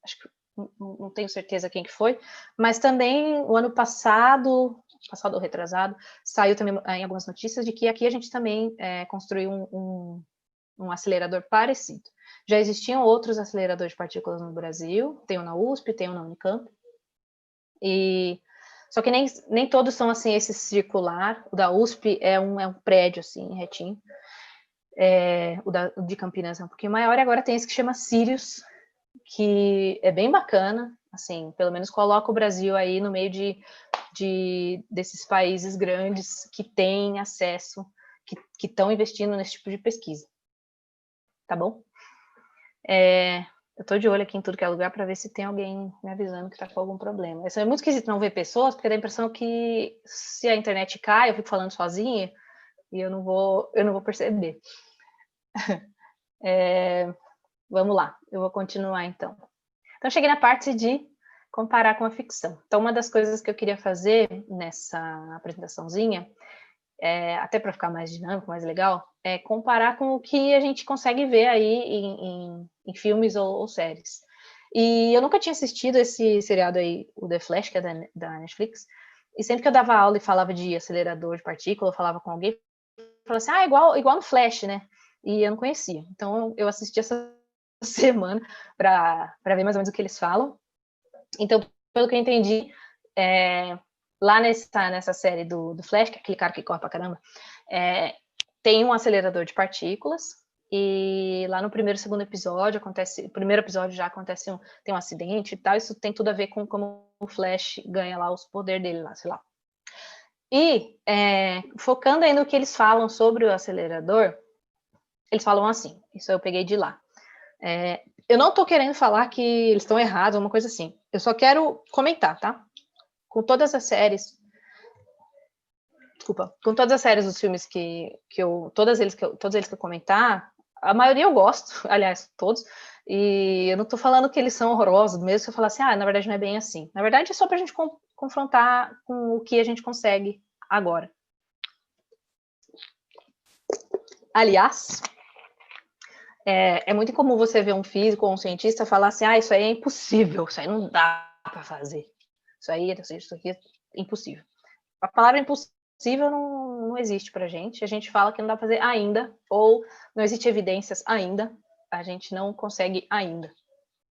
acho que não tenho certeza quem que foi, mas também o ano passado ou retrasado, saiu também em algumas notícias de que aqui a gente também construiu um acelerador parecido. Já existiam outros aceleradores de partículas no Brasil, tem um na USP, tem um na Unicamp, só que nem todos são assim, esse circular. O da USP é um prédio assim, retinho. O de Campinas é um pouquinho maior, e agora tem esse que chama Sirius, que é bem bacana, assim, pelo menos coloca o Brasil aí no meio desses países grandes que têm acesso, que estão investindo nesse tipo de pesquisa. Tá bom? Eu tô de olho aqui em tudo que é lugar para ver se tem alguém me avisando que tá com algum problema. Isso é muito esquisito não ver pessoas, porque dá a impressão que se a internet cai, eu fico falando sozinha e eu não vou perceber. Vamos lá, eu vou continuar então. Então, cheguei na parte de comparar com a ficção. Então, uma das coisas que eu queria fazer nessa apresentaçãozinha, até para ficar mais dinâmico, mais legal, é comparar com o que a gente consegue ver aí em filmes ou séries. E eu nunca tinha assistido esse seriado aí, o The Flash, que é da Netflix, e sempre que eu dava aula e falava de acelerador de partícula, eu falava com alguém, falava assim, igual no Flash, né? E eu não conhecia. Então, eu assisti essa semana para ver mais ou menos o que eles falam. Então, pelo que eu entendi, lá nessa série do Flash, que é aquele cara que corre pra caramba, tem um acelerador de partículas, e lá no primeiro e segundo episódio o primeiro episódio já acontece tem um acidente e tal, isso tem tudo a ver com como o Flash ganha lá os poderes dele lá, sei lá. E focando aí no que eles falam sobre o acelerador, eles falam assim, isso eu peguei de lá. Eu não tô querendo falar que eles estão errados, uma coisa assim. Eu só quero comentar, tá? Com todas as séries. Desculpa. Com todas as séries dos filmes todos eles que eu comentar, a maioria eu gosto, aliás, todos. E eu não tô falando que eles são horrorosos, mesmo se eu falar assim, na verdade não é bem assim. Na verdade é só pra gente confrontar com o que a gente consegue agora. Aliás, é muito comum você ver um físico ou um cientista falar assim, isso aí é impossível, isso aí não dá para fazer. Isso aqui é impossível. A palavra impossível não existe pra gente. A gente fala que não dá para fazer ainda, ou não existe evidências ainda. A gente não consegue ainda.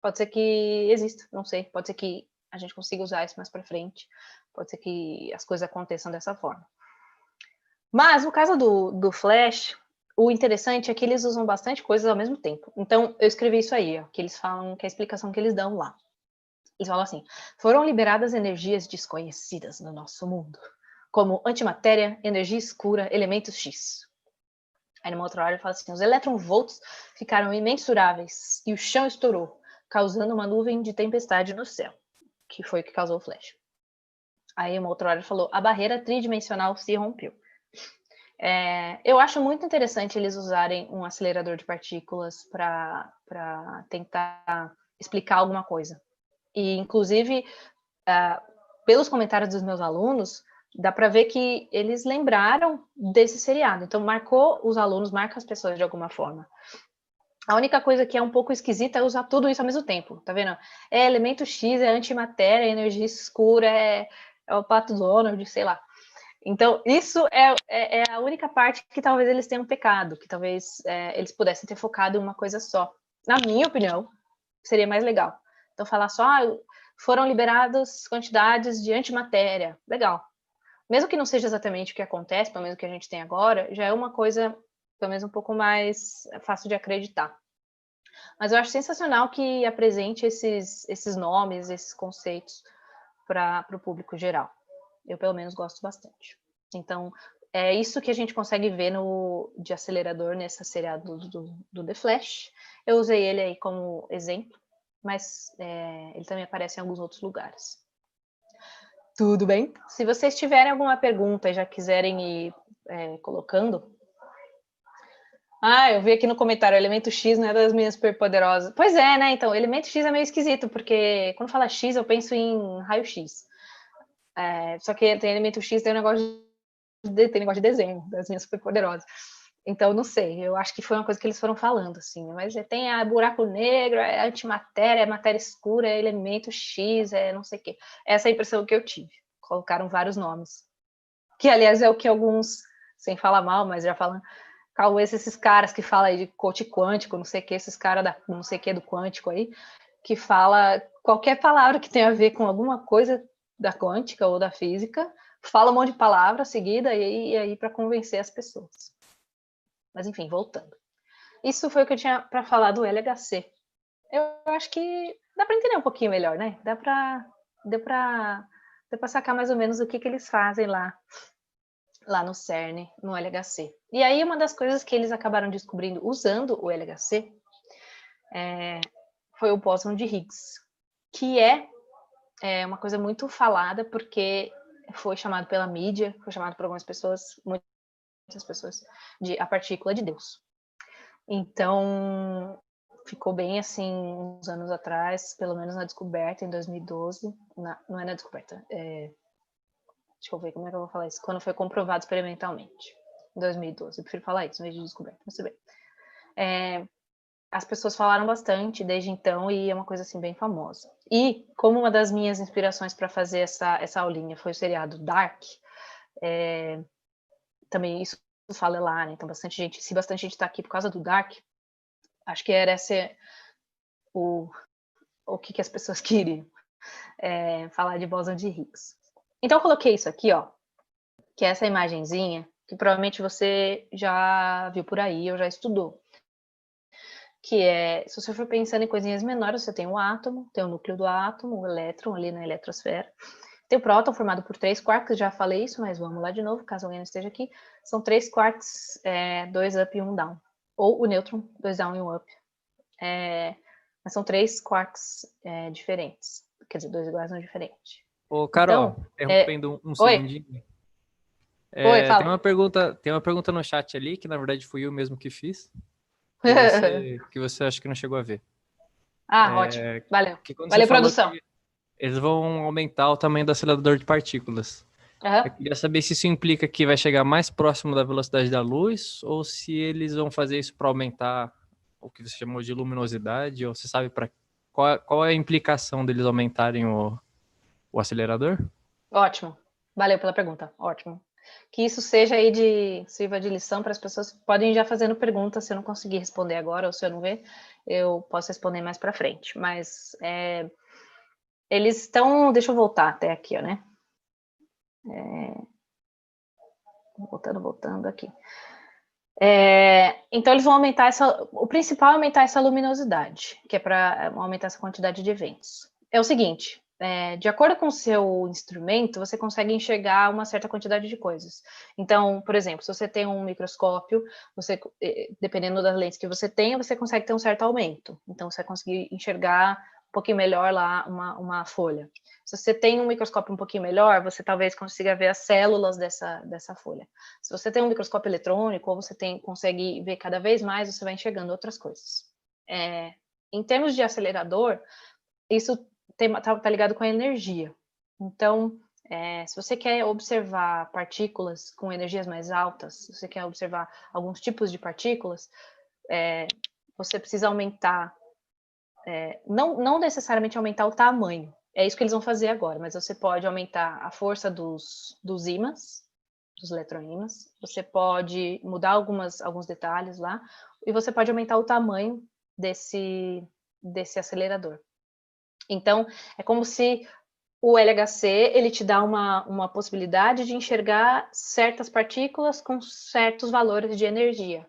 Pode ser que exista, não sei. Pode ser que a gente consiga usar isso mais para frente. Pode ser que as coisas aconteçam dessa forma. Mas no caso do Flash, o interessante é que eles usam bastante coisas ao mesmo tempo. Então, eu escrevi isso aí, ó, que eles falam, que é a explicação que eles dão lá. Eles falam assim, foram liberadas energias desconhecidas no nosso mundo, como antimatéria, energia escura, elementos X. Aí numa outra hora ele fala assim, os eletronvolts ficaram imensuráveis e o chão estourou, causando uma nuvem de tempestade no céu, que foi o que causou o Flash. Aí uma outra hora ele falou, a barreira tridimensional se rompeu. Eu acho muito interessante eles usarem um acelerador de partículas para tentar explicar alguma coisa. E, inclusive, pelos comentários dos meus alunos, dá para ver que eles lembraram desse seriado. Então, marcou os alunos, marca as pessoas de alguma forma. A única coisa que é um pouco esquisita é usar tudo isso ao mesmo tempo, tá vendo? É elemento X, é antimatéria, é energia escura, é o Pato Donald, sei lá. Então, isso é a única parte que talvez eles tenham pecado, que talvez eles pudessem ter focado em uma coisa só. Na minha opinião, seria mais legal. Então, falar só, foram liberadas quantidades de antimatéria. Legal. Mesmo que não seja exatamente o que acontece, pelo menos o que a gente tem agora, já é uma coisa, pelo menos um pouco mais fácil de acreditar. Mas eu acho sensacional que apresente esses nomes, esses conceitos para o público geral. Eu, pelo menos, gosto bastante. Então, é isso que a gente consegue ver de acelerador nessa seriado do The Flash. Eu usei ele aí como exemplo, mas ele também aparece em alguns outros lugares. Tudo bem? Se vocês tiverem alguma pergunta e já quiserem ir colocando... eu vi aqui no comentário, elemento X não é das minhas superpoderosas. Pois é, né? Então, elemento X é meio esquisito, porque quando fala X, eu penso em raio-X. Só que tem elemento X, tem negócio de desenho das minhas superpoderosas. Então, não sei, eu acho que foi uma coisa que eles foram falando, assim. Mas tem buraco negro, é antimatéria, é matéria escura, é elemento X, é não sei o quê. Essa é a impressão que eu tive. Colocaram vários nomes. Que, aliás, é o que alguns, sem falar mal, mas já falando, esses caras que falam aí de coach quântico, não sei o que, esses caras da não sei o que do quântico aí, que fala qualquer palavra que tenha a ver com alguma coisa da quântica ou da física, fala um monte de palavra seguida e aí para convencer as pessoas. Mas enfim, voltando. Isso foi o que eu tinha para falar do LHC. Eu acho que dá para entender um pouquinho melhor, né? Dá para sacar mais ou menos o que eles fazem lá no CERN, no LHC. E aí uma das coisas que eles acabaram descobrindo usando o LHC foi o bóson de Higgs, que é uma coisa muito falada porque foi chamado pela mídia, foi chamado por algumas pessoas, muitas pessoas, de a partícula de Deus. Então, ficou bem assim, uns anos atrás, pelo menos na descoberta, em 2012, não é na descoberta, deixa eu ver como é que eu vou falar isso, quando foi comprovado experimentalmente, em 2012, eu prefiro falar isso, em vez de descoberta, mas tudo bem. As pessoas falaram bastante desde então e é uma coisa assim bem famosa. E como uma das minhas inspirações para fazer essa aulinha foi o seriado Dark, também isso fala lá, né? Então bastante gente, se bastante gente está aqui por causa do Dark, acho que era esse o que as pessoas queriam, falar de bóson de Higgs. Então eu coloquei isso aqui, ó, que é essa imagenzinha que provavelmente você já viu por aí ou já estudou. Que é, se você for pensando em coisinhas menores, você tem o átomo, tem o núcleo do átomo, o elétron ali na eletrosfera. Tem o próton formado por 3 quarks, já falei isso, mas vamos lá de novo, caso alguém não esteja aqui. São 3 quarks, 2 up e 1 down. Ou o nêutron, 2 down e 1 up. Mas são 3 quarks diferentes. Quer dizer, 2 iguais, não diferentes. Ô, Carol, Então, interrompendo um oi, segundinho. Tem fala. uma pergunta no chat ali, que na verdade fui eu mesmo que fiz, que você acha que não chegou a ver. Ótimo, valeu. Que quando você Valeu, falou produção. que eles vão aumentar o tamanho do acelerador de partículas. Uhum. Eu queria saber se isso implica que vai chegar mais próximo da velocidade da luz ou se eles vão fazer isso para aumentar o que você chamou de luminosidade, ou você sabe qual é a implicação deles aumentarem o acelerador? Ótimo. Valeu pela pergunta. Ótimo. Que isso seja aí sirva de lição para as pessoas que podem ir já fazendo perguntas. Se eu não conseguir responder agora ou se eu não ver, eu posso responder mais para frente. Mas eles estão. Deixa eu voltar até aqui, ó, né? Voltando aqui. Então eles vão aumentar o principal é aumentar essa luminosidade, que é para aumentar essa quantidade de eventos. É o seguinte, de acordo com o seu instrumento, você consegue enxergar uma certa quantidade de coisas. Então, por exemplo, se você tem um microscópio, dependendo das lentes que você tem, você consegue ter um certo aumento. Então, você vai conseguir enxergar um pouquinho melhor lá uma folha. Se você tem um microscópio um pouquinho melhor, você talvez consiga ver as células dessa folha. Se você tem um microscópio eletrônico, ou você consegue ver cada vez mais, você vai enxergando outras coisas. Em termos de acelerador, isso tá ligado com a energia. Então, se você quer observar partículas com energias mais altas, se você quer observar alguns tipos de partículas, você precisa aumentar, não necessariamente aumentar o tamanho, é isso que eles vão fazer agora, mas você pode aumentar a força dos ímãs, dos eletroímãs, você pode mudar alguns detalhes lá, e você pode aumentar o tamanho desse acelerador. Então, é como se o LHC ele te dá uma possibilidade de enxergar certas partículas com certos valores de energia.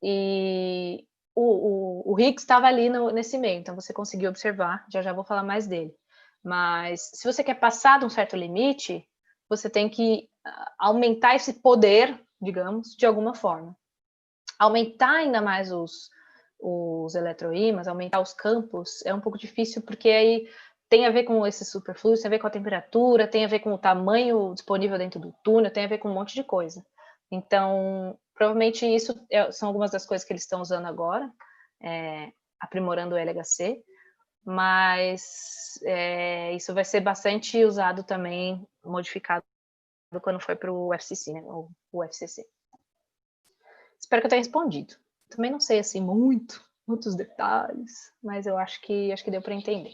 E o Higgs estava ali nesse meio, então você conseguiu observar, já vou falar mais dele. Mas se você quer passar de um certo limite, você tem que aumentar esse poder, digamos, de alguma forma. Aumentar ainda mais os eletroímãs, aumentar os campos, é um pouco difícil, porque aí tem a ver com esse superfluxo, tem a ver com a temperatura, tem a ver com o tamanho disponível dentro do túnel, tem a ver com um monte de coisa. Então, provavelmente isso são algumas das coisas que eles estão usando agora, aprimorando o LHC, mas isso vai ser bastante usado também, modificado quando for para o UFCC, né, o UFCC. Espero que eu tenha respondido. Também não sei assim muitos detalhes, mas eu acho que deu para entender.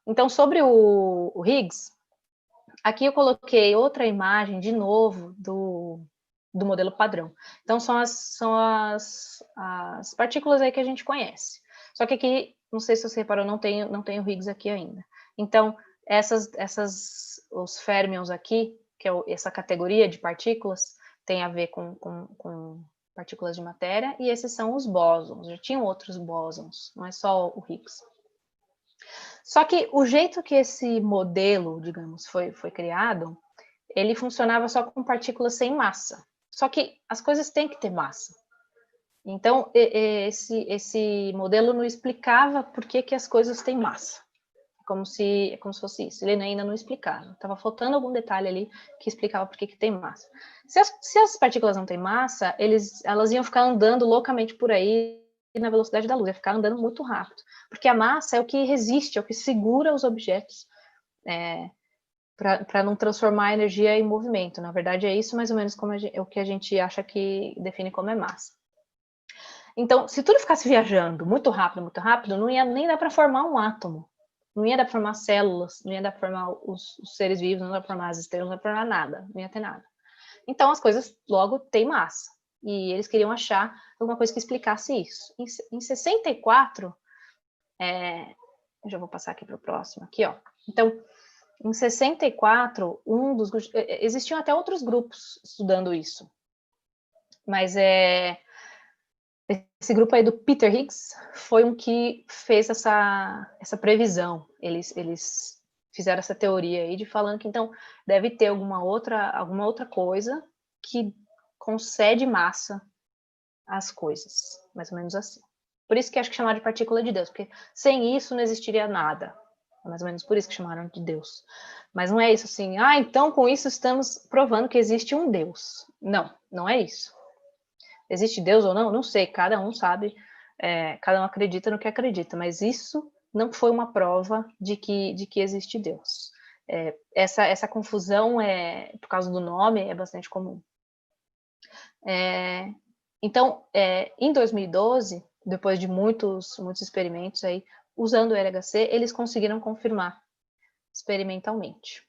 Então, sobre o Higgs, aqui eu coloquei outra imagem de novo do modelo padrão. Então, são as partículas aí que a gente conhece. Só que aqui, não sei se você reparou, não tem o Higgs aqui ainda. Então, os férmions aqui, que é essa categoria de partículas, tem a ver com partículas de matéria, e esses são os bósons. Já tinham outros bósons, não é só o Higgs. Só que o jeito que esse modelo, digamos, foi criado, ele funcionava só com partículas sem massa. Só que as coisas têm que ter massa. Então, esse modelo não explicava por que as coisas têm massa. Como se fosse isso. Ele ainda não explicava. Estava faltando algum detalhe ali que explicava por que tem massa. Se as partículas não têm massa, elas iam ficar andando loucamente por aí na velocidade da luz, ia ficar andando muito rápido. Porque a massa é o que resiste, é o que segura os objetos para não transformar a energia em movimento. Na verdade, é isso mais ou menos como o que a gente acha que define como é massa. Então, se tudo ficasse viajando muito rápido, não ia nem dar para formar um átomo. Não ia dar para formar células, não ia dar para formar os seres vivos, não ia dar para formar as estrelas, não ia dar para formar nada, não ia ter nada. Então, as coisas logo têm massa. E eles queriam achar alguma coisa que explicasse isso. Em 64, eu já vou passar aqui para o próximo, aqui, ó. Então, em 64, existiam até outros grupos estudando isso. Mas esse grupo aí do Peter Higgs foi um que fez essa previsão. Eles fizeram essa teoria aí de falando que então deve ter alguma outra coisa que concede massa às coisas, mais ou menos assim. Por isso que acho que chamaram de partícula de Deus, porque sem isso não existiria nada. É mais ou menos por isso que chamaram de Deus. Mas não é isso assim, então com isso estamos provando que existe um Deus. Não, não é isso. Existe Deus ou não? Não sei, cada um sabe, cada um acredita no que acredita, mas isso não foi uma prova de que existe Deus. Essa confusão, por causa do nome, é bastante comum. Então, em 2012, depois de muitos experimentos aí, usando o LHC, eles conseguiram confirmar experimentalmente.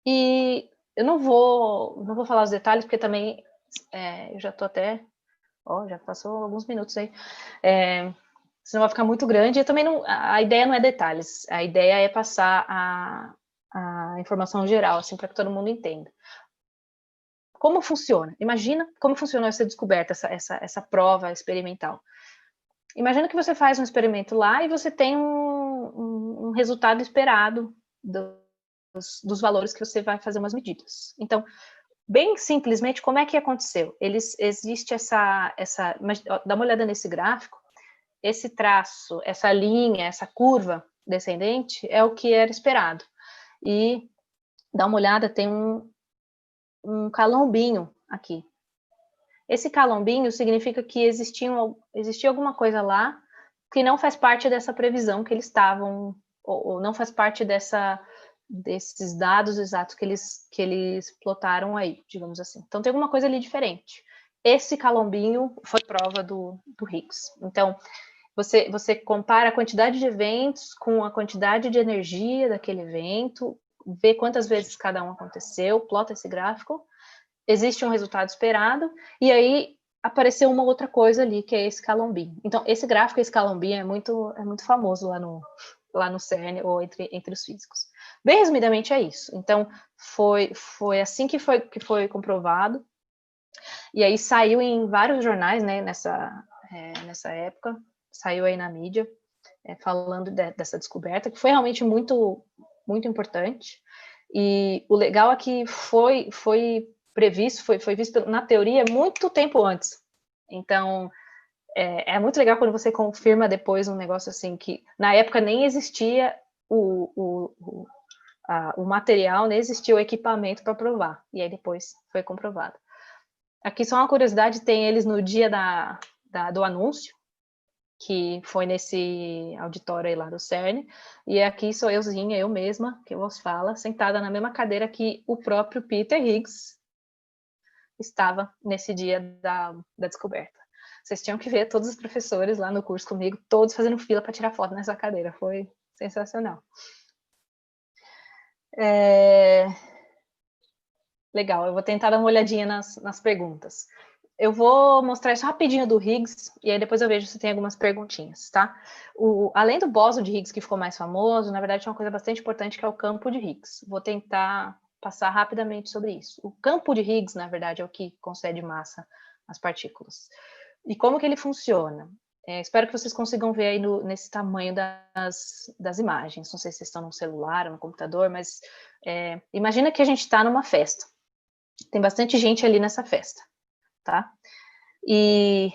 E eu não vou falar os detalhes, porque também eu já estou até... já passou alguns minutos aí. Senão vai ficar muito grande. Eu também não... A ideia não é detalhes. A ideia é passar a informação geral, assim, para que todo mundo entenda. Como funciona? Imagina como funcionou essa descoberta, essa prova experimental. Imagina que você faz um experimento lá e você tem um resultado esperado dos valores que você vai fazer umas medidas. Então, bem simplesmente, como é que aconteceu? Existe dá uma olhada nesse gráfico, esse traço, essa linha, essa curva descendente é o que era esperado. E dá uma olhada, tem um calombinho aqui. Esse calombinho significa que existia alguma coisa lá que não faz parte dessa previsão que eles estavam, ou não faz parte desses dados exatos que eles plotaram aí, digamos assim. Então tem alguma coisa ali diferente. Esse calombinho foi prova do Higgs. Então, você compara a quantidade de eventos com a quantidade de energia daquele evento, vê quantas vezes cada um aconteceu, plota esse gráfico, existe um resultado esperado, e aí apareceu uma outra coisa ali, que é esse calombinho. Então, esse gráfico, esse calombinho, é muito famoso lá no CERN, ou entre os físicos. Bem resumidamente é isso. Então, foi assim que foi comprovado, e aí saiu em vários jornais, né, nessa época, saiu aí na mídia, falando dessa descoberta, que foi realmente muito, muito importante. E o legal é que foi previsto, foi visto na teoria muito tempo antes. Então, é muito legal quando você confirma depois um negócio assim, que na época nem existia o material, nem existia o equipamento para provar. E aí depois foi comprovado. Aqui só uma curiosidade, tem eles no dia do anúncio, que foi nesse auditório aí lá do CERN, e aqui sou eu mesma, que vos fala, sentada na mesma cadeira que o próprio Peter Higgs estava nesse dia da descoberta. Vocês tinham que ver todos os professores lá no curso comigo, todos fazendo fila para tirar foto nessa cadeira, foi sensacional. Legal, eu vou tentar dar uma olhadinha nas perguntas. Eu vou mostrar isso rapidinho do Higgs, e aí depois eu vejo se tem algumas perguntinhas, tá? Além do bóson de Higgs, que ficou mais famoso, na verdade, é uma coisa bastante importante, que é o campo de Higgs. Vou tentar passar rapidamente sobre isso. O campo de Higgs, na verdade, é o que concede massa as partículas. E como que ele funciona? Espero que vocês consigam ver aí nesse tamanho das imagens. Não sei se vocês estão no celular ou no computador, mas imagina que a gente está numa festa. Tem bastante gente ali nessa festa, tá? E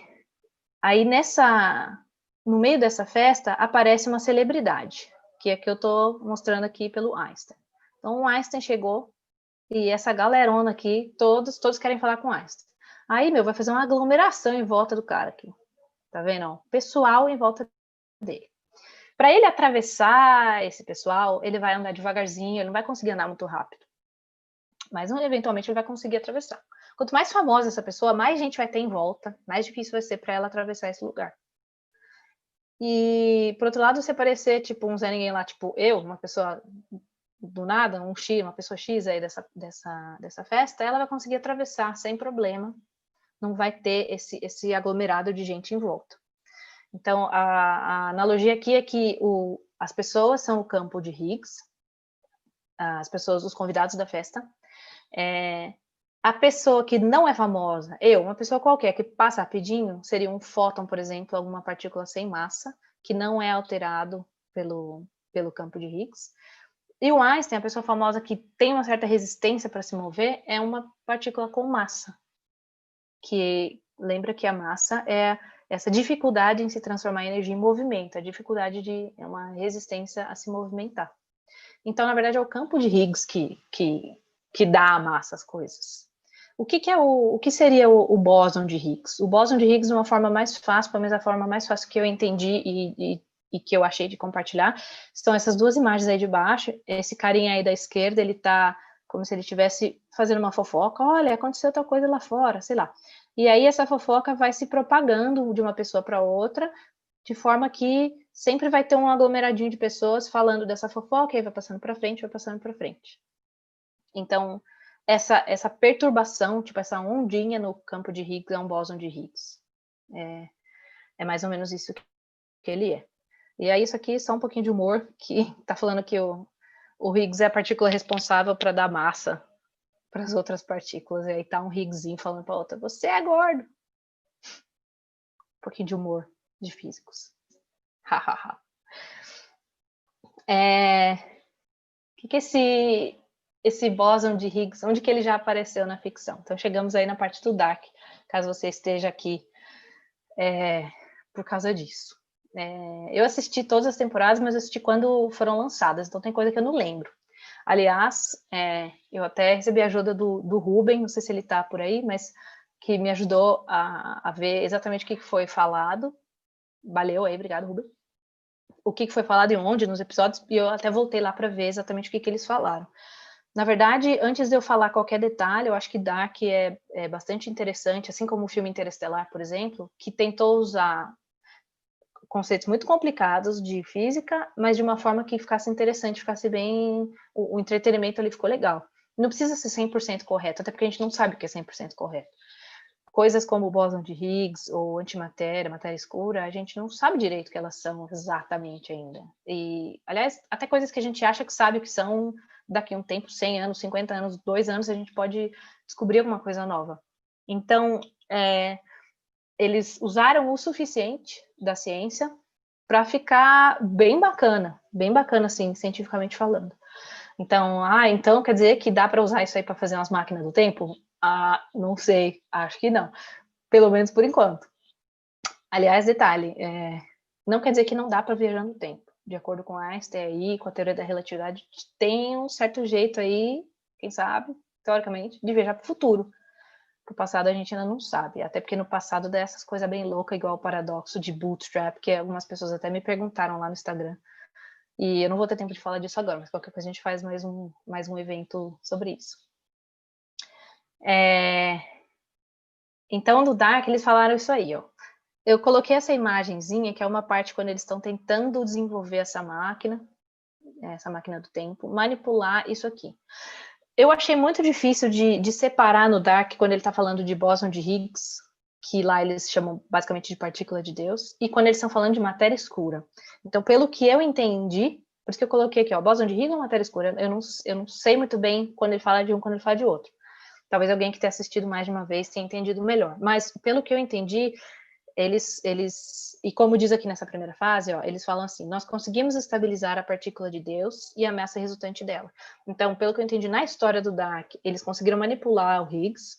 aí no meio dessa festa aparece uma celebridade, que é que eu estou mostrando aqui pelo Einstein. Então o Einstein chegou e essa galerona aqui, todos querem falar com o Einstein. Aí, vai fazer uma aglomeração em volta do cara aqui. Tá vendo? Ó, pessoal em volta dele. Para ele atravessar esse pessoal, ele vai andar devagarzinho, ele não vai conseguir andar muito rápido. Mas eventualmente ele vai conseguir atravessar. Quanto mais famosa essa pessoa, mais gente vai ter em volta, mais difícil vai ser para ela atravessar esse lugar. E, por outro lado, você parecer tipo um Zé Ninguém lá, tipo eu, uma pessoa do nada, uma pessoa X aí dessa festa, ela vai conseguir atravessar sem problema, não vai ter esse aglomerado de gente em volta. Então, a analogia aqui é que as pessoas são o campo de Higgs, as pessoas, os convidados da festa. A pessoa que não é famosa, uma pessoa qualquer que passa rapidinho, seria um fóton, por exemplo, alguma partícula sem massa, que não é alterado pelo campo de Higgs. E o Einstein, a pessoa famosa que tem uma certa resistência para se mover, é uma partícula com massa, que lembra que a massa é essa dificuldade em se transformar em energia em movimento, a dificuldade é uma resistência a se movimentar. Então, na verdade, é o campo de Higgs que dá a massa às coisas. O que seria o bóson de Higgs? O bóson de Higgs, de uma forma mais fácil, pelo menos a forma mais fácil que eu entendi e que eu achei de compartilhar, são essas duas imagens aí de baixo. Esse carinha aí da esquerda, ele tá como se ele estivesse fazendo uma fofoca. Olha, aconteceu tal coisa lá fora, sei lá. E aí essa fofoca vai se propagando de uma pessoa para outra, de forma que sempre vai ter um aglomeradinho de pessoas falando dessa fofoca, e aí vai passando para frente, vai passando para frente. Então, essa perturbação, tipo essa ondinha no campo de Higgs é um bóson de Higgs. É mais ou menos isso que ele é. E aí isso aqui, só um pouquinho de humor, que tá falando que o Higgs é a partícula responsável para dar massa para as outras partículas. E aí tá um Higgsinho falando para outra, você é gordo. Um pouquinho de humor de físicos. Hahaha. Que esse bóson de Higgs, onde que ele já apareceu na ficção? Então chegamos aí na parte do Dark, caso você esteja aqui por causa disso. Eu assisti todas as temporadas, mas eu assisti quando foram lançadas, então tem coisa que eu não lembro. Aliás, eu até recebi a ajuda do Ruben, não sei se ele está por aí, mas que me ajudou a ver exatamente o que foi falado. Valeu aí, obrigado, Ruben. O que foi falado e onde nos episódios, e eu até voltei lá para ver exatamente o que eles falaram. Na verdade, antes de eu falar qualquer detalhe, eu acho que Dark é bastante interessante, assim como o filme Interestelar, por exemplo, que tentou usar conceitos muito complicados de física, mas de uma forma que ficasse interessante, ficasse bem... O entretenimento ali ficou legal. Não precisa ser 100% correto, até porque a gente não sabe o que é 100% correto. Coisas como o bóson de Higgs ou antimatéria, matéria escura, a gente não sabe direito o que elas são exatamente ainda. E, aliás, até coisas que a gente acha que sabe o que são, daqui a um tempo, 100 anos, 50 anos, 2 anos, a gente pode descobrir alguma coisa nova. Então, eles usaram o suficiente da ciência para ficar bem bacana, assim, cientificamente falando. Então, então quer dizer que dá para usar isso aí para fazer umas máquinas do tempo? Não sei, acho que não. Pelo menos por enquanto. Aliás, detalhe, não quer dizer que não dá para viajar no tempo. De acordo com Einstein aí, com a teoria da relatividade, tem um certo jeito aí, quem sabe, teoricamente, de viajar para o futuro. Para o passado a gente ainda não sabe, até porque no passado dá essas coisas bem loucas, igual o paradoxo de Bootstrap, que algumas pessoas até me perguntaram lá no Instagram. E eu não vou ter tempo de falar disso agora, mas qualquer coisa a gente faz mais um evento sobre isso. Então, no Dark, eles falaram isso aí, ó. Eu coloquei essa imagenzinha, que é uma parte quando eles estão tentando desenvolver essa máquina do tempo, manipular isso aqui. Eu achei muito difícil de separar no Dark, quando ele está falando de bóson de Higgs, que lá eles chamam basicamente de partícula de Deus, e quando eles estão falando de matéria escura. Então, pelo que eu entendi, por isso que eu coloquei aqui, ó, bóson de Higgs ou matéria escura, eu não sei muito bem quando ele fala de um, quando ele fala de outro. Talvez alguém que tenha assistido mais de uma vez tenha entendido melhor. Mas, pelo que eu entendi, e como diz aqui nessa primeira fase, ó, eles falam assim: nós conseguimos estabilizar a partícula de Deus e a massa resultante dela. Então, pelo que eu entendi na história do Dark, eles conseguiram manipular o Higgs,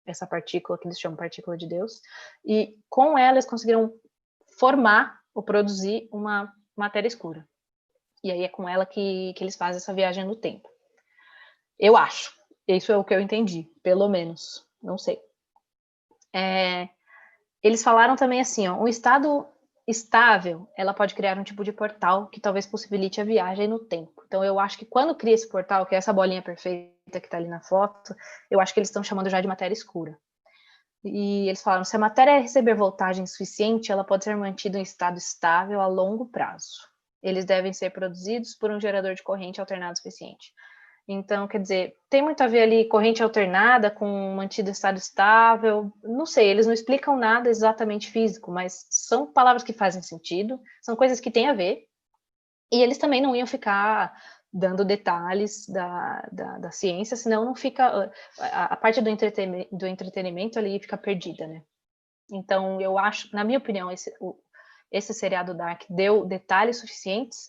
essa partícula que eles chamam de partícula de Deus, e com ela eles conseguiram formar ou produzir uma matéria escura. E aí é com ela que eles fazem essa viagem no tempo. Eu acho. Isso é o que eu entendi, pelo menos. Não sei. Eles falaram também assim, ó, um estado estável, ela pode criar um tipo de portal que talvez possibilite a viagem no tempo. Então, eu acho que quando cria esse portal, que é essa bolinha perfeita que está ali na foto, eu acho que eles estão chamando já de matéria escura. E eles falaram, se a matéria receber voltagem suficiente, ela pode ser mantida em estado estável a longo prazo. Eles devem ser produzidos por um gerador de corrente alternado suficiente. Então, quer dizer, tem muito a ver ali corrente alternada com mantido em estado estável. Não sei, eles não explicam nada exatamente físico, mas são palavras que fazem sentido, são coisas que têm a ver. E eles também não iam ficar dando detalhes da ciência, senão não fica. A parte do entretenimento ali fica perdida, né? Então, eu acho, na minha opinião, esse seriado Dark deu detalhes suficientes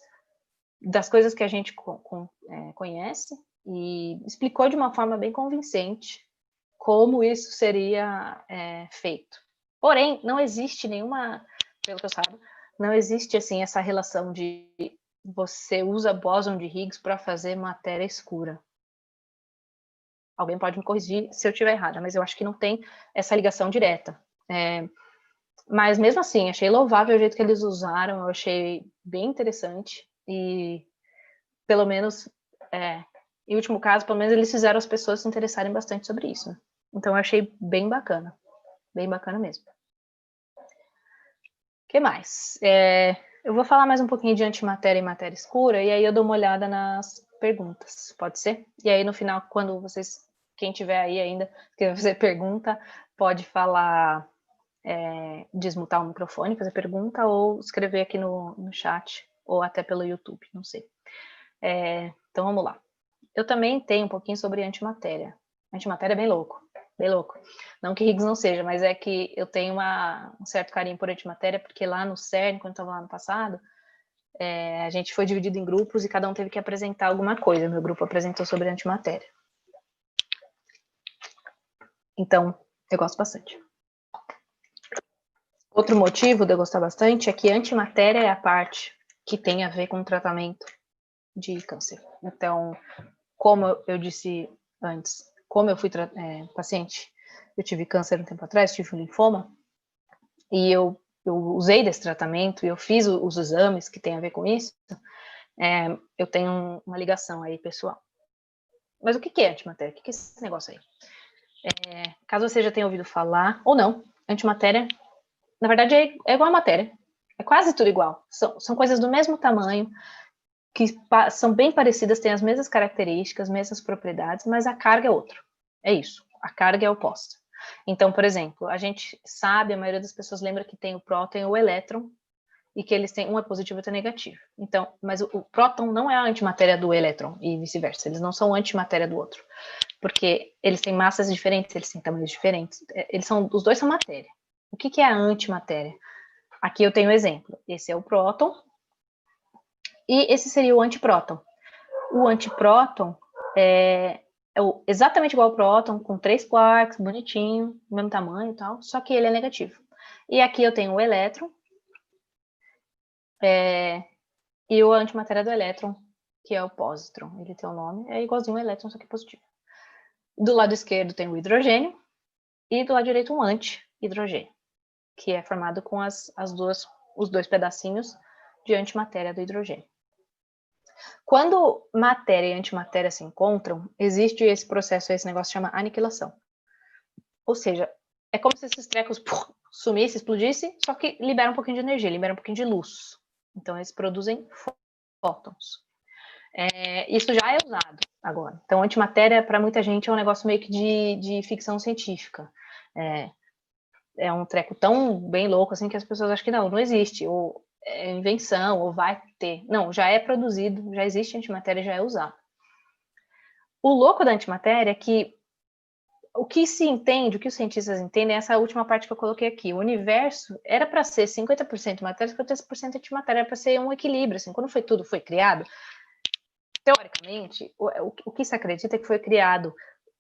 das coisas que a gente conhece e explicou de uma forma bem convincente como isso seria feito. Porém, não existe nenhuma, pelo que eu saiba, não existe assim essa relação de você usa bóson de Higgs para fazer matéria escura. Alguém pode me corrigir se eu estiver errada, mas eu acho que não tem essa ligação direta. Mas mesmo assim, achei louvável o jeito que eles usaram, eu achei bem interessante e pelo menos, em último caso, pelo menos eles fizeram as pessoas se interessarem bastante sobre isso. Né? Então eu achei bem bacana mesmo. O que mais? Eu vou falar mais um pouquinho de antimatéria e matéria escura, e aí eu dou uma olhada nas perguntas, pode ser? E aí no final, quando quem tiver aí ainda, quer fazer pergunta, pode falar, desmutar o microfone, fazer pergunta, ou escrever aqui no chat, ou até pelo YouTube, não sei. Então vamos lá. Eu também tenho um pouquinho sobre antimatéria. Antimatéria é bem louco, bem louco. Não que Higgs não seja, mas é que eu tenho um certo carinho por antimatéria, porque lá no CERN, quando eu estava lá no passado, a gente foi dividido em grupos e cada um teve que apresentar alguma coisa. Meu grupo apresentou sobre antimatéria. Então, eu gosto bastante. Outro motivo de eu gostar bastante é que antimatéria é a parte que tem a ver com o tratamento de câncer. Então, como eu disse antes, como eu fui paciente, eu tive câncer um tempo atrás, tive um linfoma, e eu usei desse tratamento, e eu fiz os exames que tem a ver com isso, eu tenho uma ligação aí, pessoal. Mas o que é antimatéria? O que é esse negócio aí? Caso você já tenha ouvido falar, ou não, antimatéria, na verdade, é igual a matéria. É quase tudo igual. São coisas do mesmo tamanho, que são bem parecidas, têm as mesmas características, mesmas propriedades, mas a carga é outra. É isso, a carga é oposta. Então, por exemplo, a gente sabe, a maioria das pessoas lembra que tem o próton e o elétron, e que eles têm, um é positivo e outro é negativo. Então, mas o próton não é a antimatéria do elétron, e vice-versa, eles não são antimatéria do outro, porque eles têm massas diferentes, eles têm tamanhos diferentes, os dois são matéria. O que é a antimatéria? Aqui eu tenho um exemplo, esse é o próton, e esse seria o antipróton. O antipróton é exatamente igual ao próton, com 3 quarks, bonitinho, mesmo tamanho e tal, só que ele é negativo. E aqui eu tenho o elétron, e o antimatéria do elétron, que é o pósitron. Ele tem o nome, é igualzinho ao elétron, só que positivo. Do lado esquerdo tem o hidrogênio, e do lado direito um anti-hidrogênio, que é formado com os dois pedacinhos de antimatéria do hidrogênio. Quando matéria e antimatéria se encontram, existe esse processo, esse negócio chama aniquilação. Ou seja, é como se esses trecos sumissem, explodissem, só que libera um pouquinho de energia, libera um pouquinho de luz. Então, eles produzem fótons. Isso já é usado agora. Então, antimatéria, para muita gente, é um negócio meio que de ficção científica. É um treco tão bem louco assim que as pessoas acham que não existe. Ou é invenção, ou vai ter. Não, já é produzido, já existe antimatéria, já é usado. O louco da antimatéria é que o que se entende, o que os cientistas entendem é essa última parte que eu coloquei aqui. O universo era para ser 50% matéria, 50% antimatéria, era para ser um equilíbrio, assim, quando tudo foi criado, teoricamente, o que se acredita é que foi criado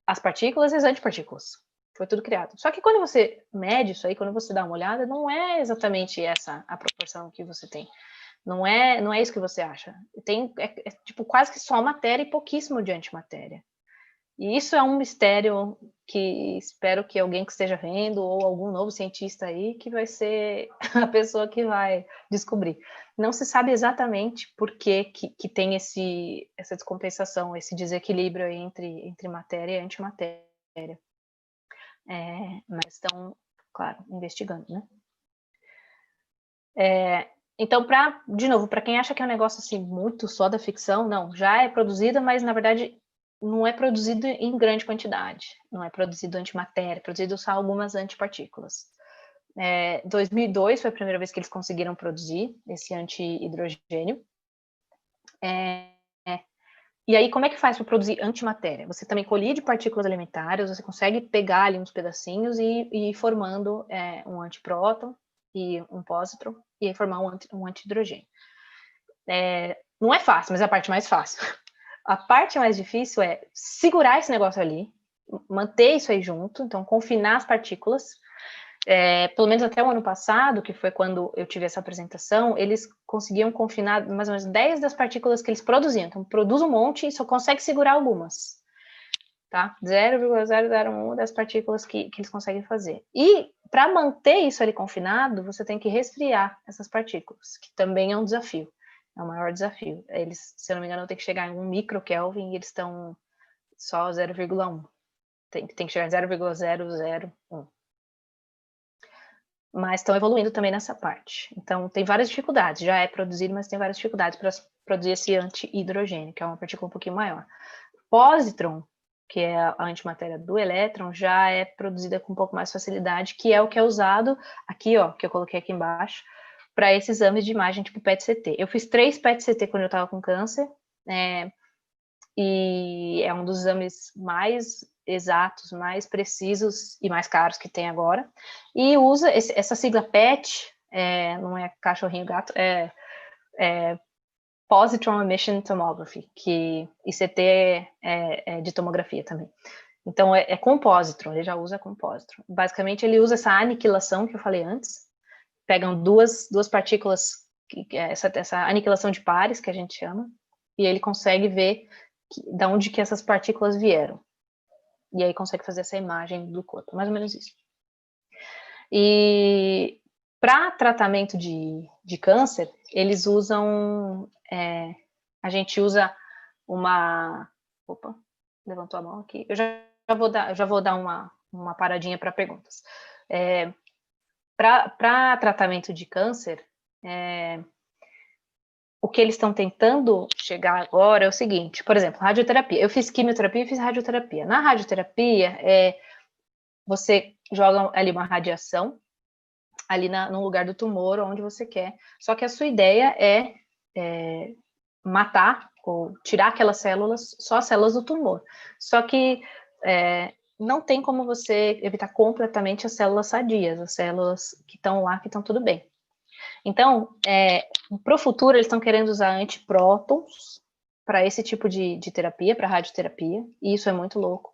as partículas e as antipartículas. Foi tudo criado. Só que quando você mede isso aí, quando você dá uma olhada, não é exatamente essa a proporção que você tem. Não é isso que você acha. É tipo quase que só matéria e pouquíssimo de antimatéria. E isso é um mistério que espero que alguém que esteja vendo ou algum novo cientista aí que vai ser a pessoa que vai descobrir. Não se sabe exatamente por que tem essa descompensação, esse desequilíbrio entre matéria e antimatéria. Mas estão, claro, investigando, né? Então, de novo, para quem acha que é um negócio assim muito só da ficção, não, já é produzida, mas na verdade não é produzido em grande quantidade, não é produzido antimatéria, é produzido só algumas antipartículas. 2002 foi a primeira vez que eles conseguiram produzir esse anti-hidrogênio. E aí, como é que faz para produzir antimatéria? Você também colide partículas elementares, você consegue pegar ali uns pedacinhos e ir formando um antipróton e um pósitron, e aí formar um antihidrogênio. Não é fácil, mas é a parte mais fácil. A parte mais difícil é segurar esse negócio ali, manter isso aí junto, então confinar as partículas. Pelo menos até o ano passado, que foi quando eu tive essa apresentação, eles conseguiam confinar mais ou menos 10 das partículas que eles produziam. Então, produz um monte e só consegue segurar algumas. Tá? 0,001 das partículas que eles conseguem fazer. E para manter isso ali confinado, você tem que resfriar essas partículas, que também é um desafio. É o maior desafio. Eles, se eu não me engano, tem que chegar em 1 microkelvin e eles estão só 0,1. Tem que chegar em 0,001. Mas estão evoluindo também nessa parte. Então, tem várias dificuldades. Já é produzido, mas tem várias dificuldades para produzir esse anti-hidrogênio, que é uma partícula um pouquinho maior. Pósitron, que é a antimatéria do elétron, já é produzida com um pouco mais facilidade, que é o que é usado aqui, ó, que eu coloquei aqui embaixo, para esses exames de imagem tipo PET-CT. Eu fiz 3 PET-CT quando eu estava com câncer, e é um dos exames mais exatos, mais precisos e mais caros que tem agora. E usa essa sigla PET, não é cachorrinho gato, é Positron Emission Tomography, que ICT é de tomografia também. Então, é com positron, ele já usa com positron. Basicamente, ele usa essa aniquilação que eu falei antes, pegam duas partículas, essa aniquilação de pares, que a gente chama, e ele consegue ver de onde que essas partículas vieram. E aí consegue fazer essa imagem do corpo, mais ou menos isso. E para tratamento de câncer, eles usam, a gente usa uma... Opa, levantou a mão aqui. Eu já vou dar uma paradinha para perguntas. Para tratamento de câncer, o que eles estão tentando chegar agora é o seguinte, por exemplo, radioterapia. Eu fiz quimioterapia e fiz radioterapia. Na radioterapia, você joga ali uma radiação, ali no lugar do tumor, onde você quer. Só que a sua ideia é matar ou tirar aquelas células, só as células do tumor. Só que não tem como você evitar completamente as células sadias, as células que estão lá, que estão tudo bem. Então, para o futuro, eles estão querendo usar antiprótons para esse tipo de terapia, para radioterapia, e isso é muito louco,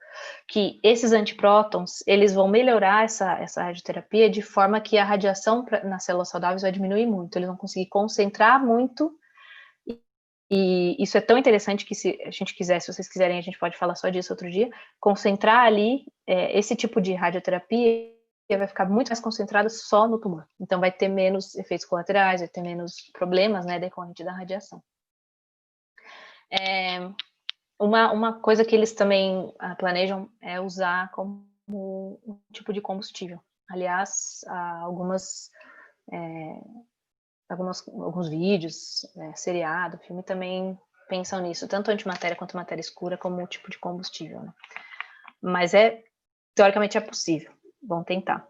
que esses antiprótons, eles vão melhorar essa radioterapia de forma que a radiação nas células saudáveis vai diminuir muito, eles vão conseguir concentrar muito, e isso é tão interessante que se a gente quiser, se vocês quiserem, a gente pode falar só disso outro dia, concentrar ali esse tipo de radioterapia vai ficar muito mais concentrada só no tumor. Então, vai ter menos efeitos colaterais, vai ter menos problemas, né, decorrente da radiação. Uma coisa que eles também planejam é usar como um tipo de combustível. Aliás, alguns vídeos, seriado, filme também pensam nisso, tanto antimatéria quanto matéria escura como um tipo de combustível, né? Mas teoricamente é possível. Vão tentar.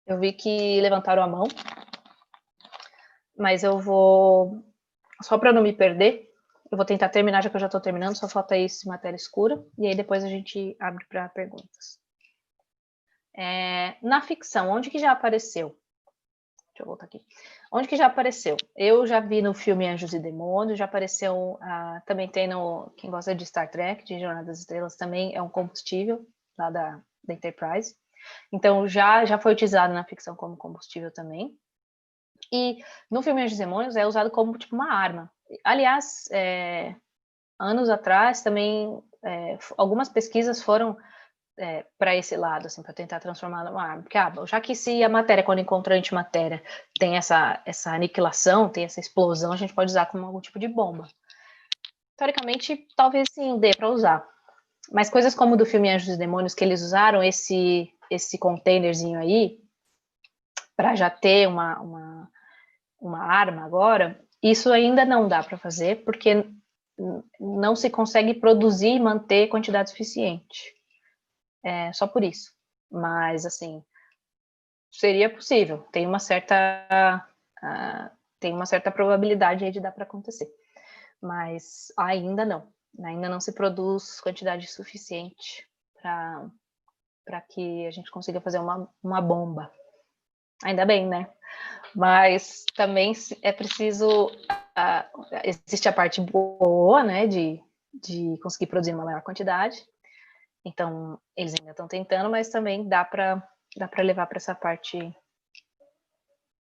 Eu vi que levantaram a mão, mas eu vou, só para não me perder, Eu vou tentar terminar, já que eu já estou terminando, só falta isso, matéria escura, e aí depois a gente abre para perguntas. Na ficção, onde que já apareceu? Deixa eu voltar aqui. Onde que já apareceu? Eu já vi no filme Anjos e Demônios, já apareceu, também tem no, quem gosta de Star Trek, de Jornada das Estrelas, também é um combustível lá da Enterprise. Então, já foi utilizado na ficção como combustível também. E no filme Anjos e Demônios é usado como tipo uma arma. Aliás, anos atrás também, algumas pesquisas foram para esse lado, assim, para tentar transformar numa arma. Porque, já que se a matéria, quando encontra antimatéria, tem essa aniquilação, tem essa explosão, a gente pode usar como algum tipo de bomba. Teoricamente, talvez sim, dê para usar. Mas coisas como do filme Anjos e Demônios, que eles usaram esse containerzinho aí, para já ter uma arma agora, isso ainda não dá para fazer, porque não se consegue produzir e manter quantidade suficiente. Só por isso. Mas, assim, seria possível. Tem uma certa probabilidade aí de dar para acontecer. Mas ainda não. Ainda não se produz quantidade suficiente para que a gente consiga fazer uma bomba. Ainda bem, né? Mas também é preciso... existe a parte boa, né, de conseguir produzir uma maior quantidade. Então, eles ainda estão tentando, mas também dá para levar para essa parte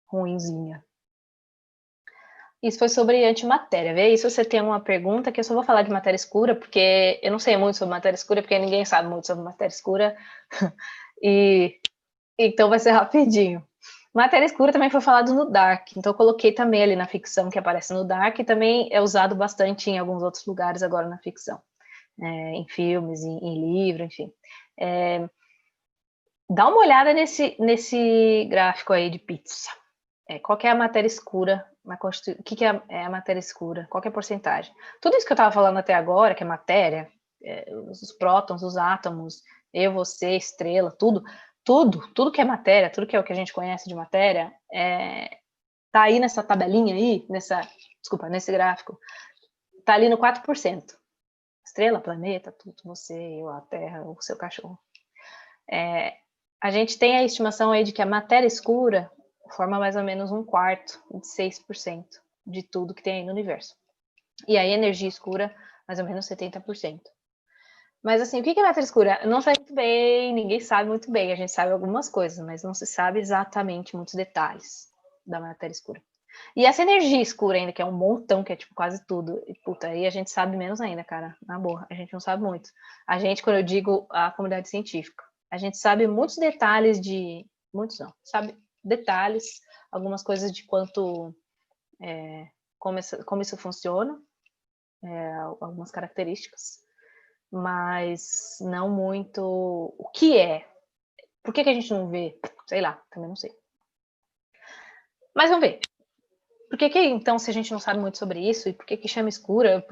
ruinzinha. Isso foi sobre antimatéria, vê? E se você tem uma pergunta, que eu só vou falar de matéria escura, porque eu não sei muito sobre matéria escura, porque ninguém sabe muito sobre matéria escura. E então vai ser rapidinho. Matéria escura também foi falado no Dark, então eu coloquei também ali na ficção que aparece no Dark, e também é usado bastante em alguns outros lugares agora na ficção. Em filmes, em livro, enfim. Dá uma olhada nesse gráfico aí de pizza. Qual que é a matéria escura? O que é a matéria escura? Qual que é a porcentagem? Tudo isso que eu estava falando até agora, que é matéria, os prótons, os átomos, eu, você, estrela, tudo que é matéria, tudo que é o que a gente conhece de matéria, tá aí nessa tabelinha aí, nesse gráfico, tá ali no 4%. Estrela, planeta, tudo, você, eu, a Terra, o seu cachorro. A gente tem a estimação aí de que a matéria escura forma mais ou menos 1/4, 6% de tudo que tem aí no universo. E a energia escura, mais ou menos 70%. Mas assim, o que é matéria escura? Não sei muito bem, ninguém sabe muito bem. A gente sabe algumas coisas, mas não se sabe exatamente muitos detalhes da matéria escura. E essa energia escura ainda, que é um montão, que é tipo quase tudo. E, puta, aí a gente sabe menos ainda, cara. Na boa, a gente não sabe muito. A gente, quando eu digo a comunidade científica, a gente sabe muitos detalhes muitos não, sabe detalhes, algumas coisas de quanto... como isso funciona, algumas características, mas não muito o que é. Por que a gente não vê? Sei lá, também não sei. Mas vamos ver. Por que então, se a gente não sabe muito sobre isso, e por que chama escura,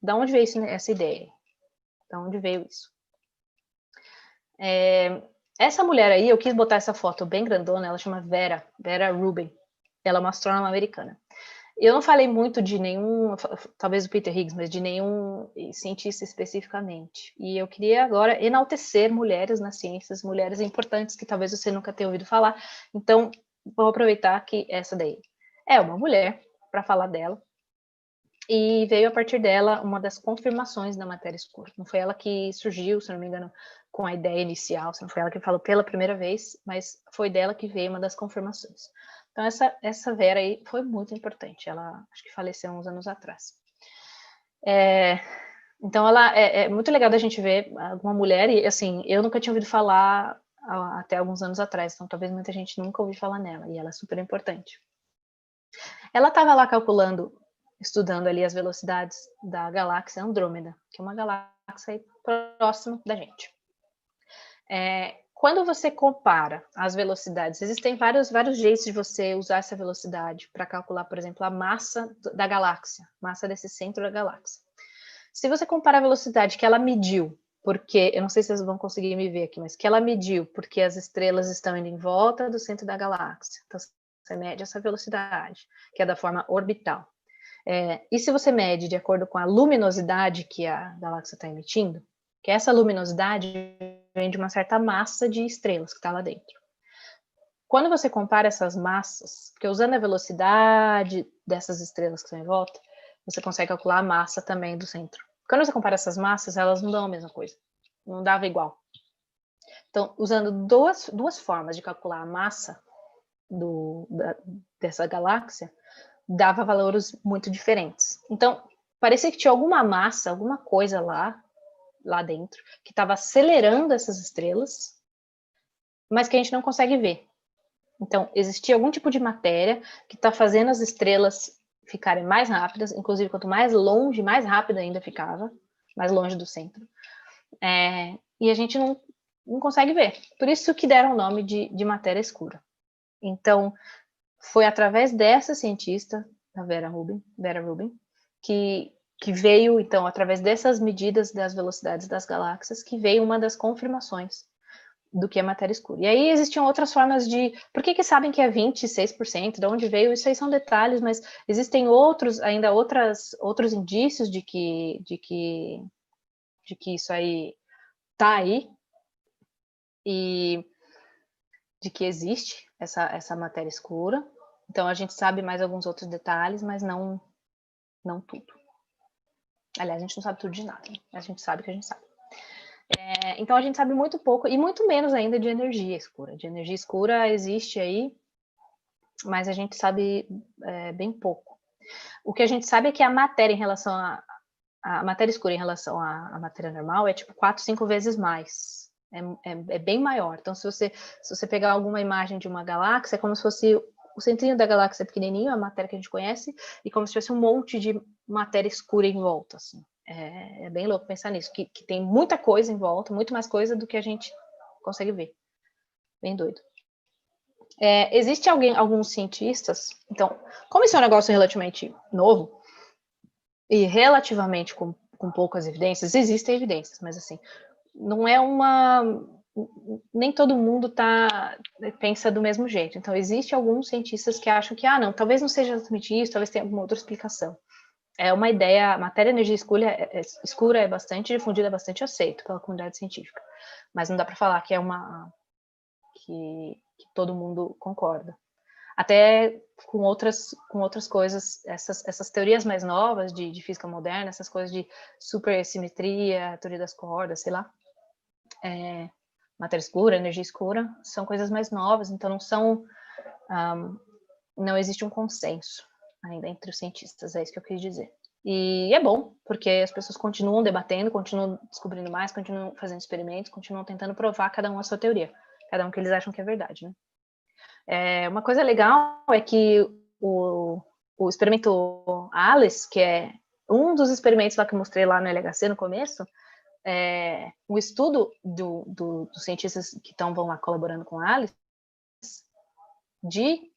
da onde veio essa ideia? Da onde veio isso? Essa mulher aí, eu quis botar essa foto bem grandona, ela chama Vera Rubin. Ela é uma astrônoma americana. Eu não falei muito de nenhum, talvez o Peter Higgs, mas de nenhum cientista especificamente. E eu queria agora enaltecer mulheres nas ciências, mulheres importantes que talvez você nunca tenha ouvido falar. Então, vou aproveitar que essa daí é uma mulher, para falar dela. E veio a partir dela uma das confirmações da matéria escura. Não foi ela que surgiu, se não me engano, com a ideia inicial, não foi ela que falou pela primeira vez, mas foi dela que veio uma das confirmações. Então, essa Vera aí foi muito importante. Ela, acho que faleceu uns anos atrás. Então, ela é muito legal da gente ver alguma mulher, e assim, eu nunca tinha ouvido falar até alguns anos atrás, então talvez muita gente nunca ouviu falar nela, e ela é super importante. Ela estava lá calculando, estudando ali as velocidades da galáxia Andrômeda, que é uma galáxia próxima da gente. Quando você compara as velocidades, existem vários jeitos de você usar essa velocidade para calcular, por exemplo, a massa da galáxia, massa desse centro da galáxia. Se você comparar a velocidade que ela mediu, porque, eu não sei se vocês vão conseguir me ver aqui, mas que ela mediu porque as estrelas estão indo em volta do centro da galáxia. Então, você mede essa velocidade, que é da forma orbital. E se você mede de acordo com a luminosidade que a galáxia está emitindo, que essa luminosidade vem de uma certa massa de estrelas que está lá dentro. Quando você compara essas massas, porque usando a velocidade dessas estrelas que estão em volta, você consegue calcular a massa também do centro. Quando você compara essas massas, elas não dão a mesma coisa. Não dava igual. Então, usando duas formas de calcular a massa dessa galáxia, dava valores muito diferentes. Então, parecia que tinha alguma massa, alguma coisa lá dentro, que estava acelerando essas estrelas, mas que a gente não consegue ver. Então, existia algum tipo de matéria que está fazendo as estrelas ficarem mais rápidas, inclusive quanto mais longe, mais rápida ainda ficava, mais longe do centro. E a gente não consegue ver. Por isso que deram o nome de matéria escura. Então, foi através dessa cientista, a Vera Rubin, que veio, então, através dessas medidas das velocidades das galáxias, que veio uma das confirmações do que é matéria escura. E aí existiam outras formas de... Por que sabem que é 26%? De onde veio? Isso aí são detalhes, mas existem outros indícios de que isso aí tá aí e de que existe essa matéria escura. Então a gente sabe mais alguns outros detalhes, mas não tudo. Aliás, a gente não sabe tudo de nada, né? A gente sabe que a gente sabe. Então a gente sabe muito pouco, e muito menos ainda de energia escura. De energia escura existe aí, mas a gente sabe bem pouco. O que a gente sabe é que a matéria em relação a matéria escura em relação à matéria normal é tipo 4, 5 vezes mais. É bem maior. Então, se você pegar alguma imagem de uma galáxia, é como se fosse o centrinho da galáxia pequenininho, a matéria que a gente conhece, e como se tivesse um monte de matéria escura em volta, assim. É bem louco pensar nisso, que tem muita coisa em volta, muito mais coisa do que a gente consegue ver. Bem doido. Existe alguns cientistas, então, como isso é um negócio relativamente novo, e relativamente com poucas evidências, existem evidências, mas assim, não é nem todo mundo pensa do mesmo jeito. Então, existem alguns cientistas que acham que, não, talvez não seja exatamente isso, talvez tenha alguma outra explicação. É uma ideia, a matéria energia escura é bastante difundida, é bastante aceita pela comunidade científica, mas não dá para falar que é que todo mundo concorda. Até com outras coisas, essas teorias mais novas de física moderna, essas coisas de supersimetria, teoria das cordas, sei lá, matéria escura, energia escura, são coisas mais novas, então não existe um consenso ainda entre os cientistas, é isso que eu quis dizer. E é bom, porque as pessoas continuam debatendo, continuam descobrindo mais, continuam fazendo experimentos, continuam tentando provar cada um a sua teoria, cada um que eles acham que é verdade, né? Uma coisa legal é que o experimento ALICE, que é um dos experimentos lá que eu mostrei lá no LHC no começo, o estudo dos cientistas que vão lá colaborando com a ALICE de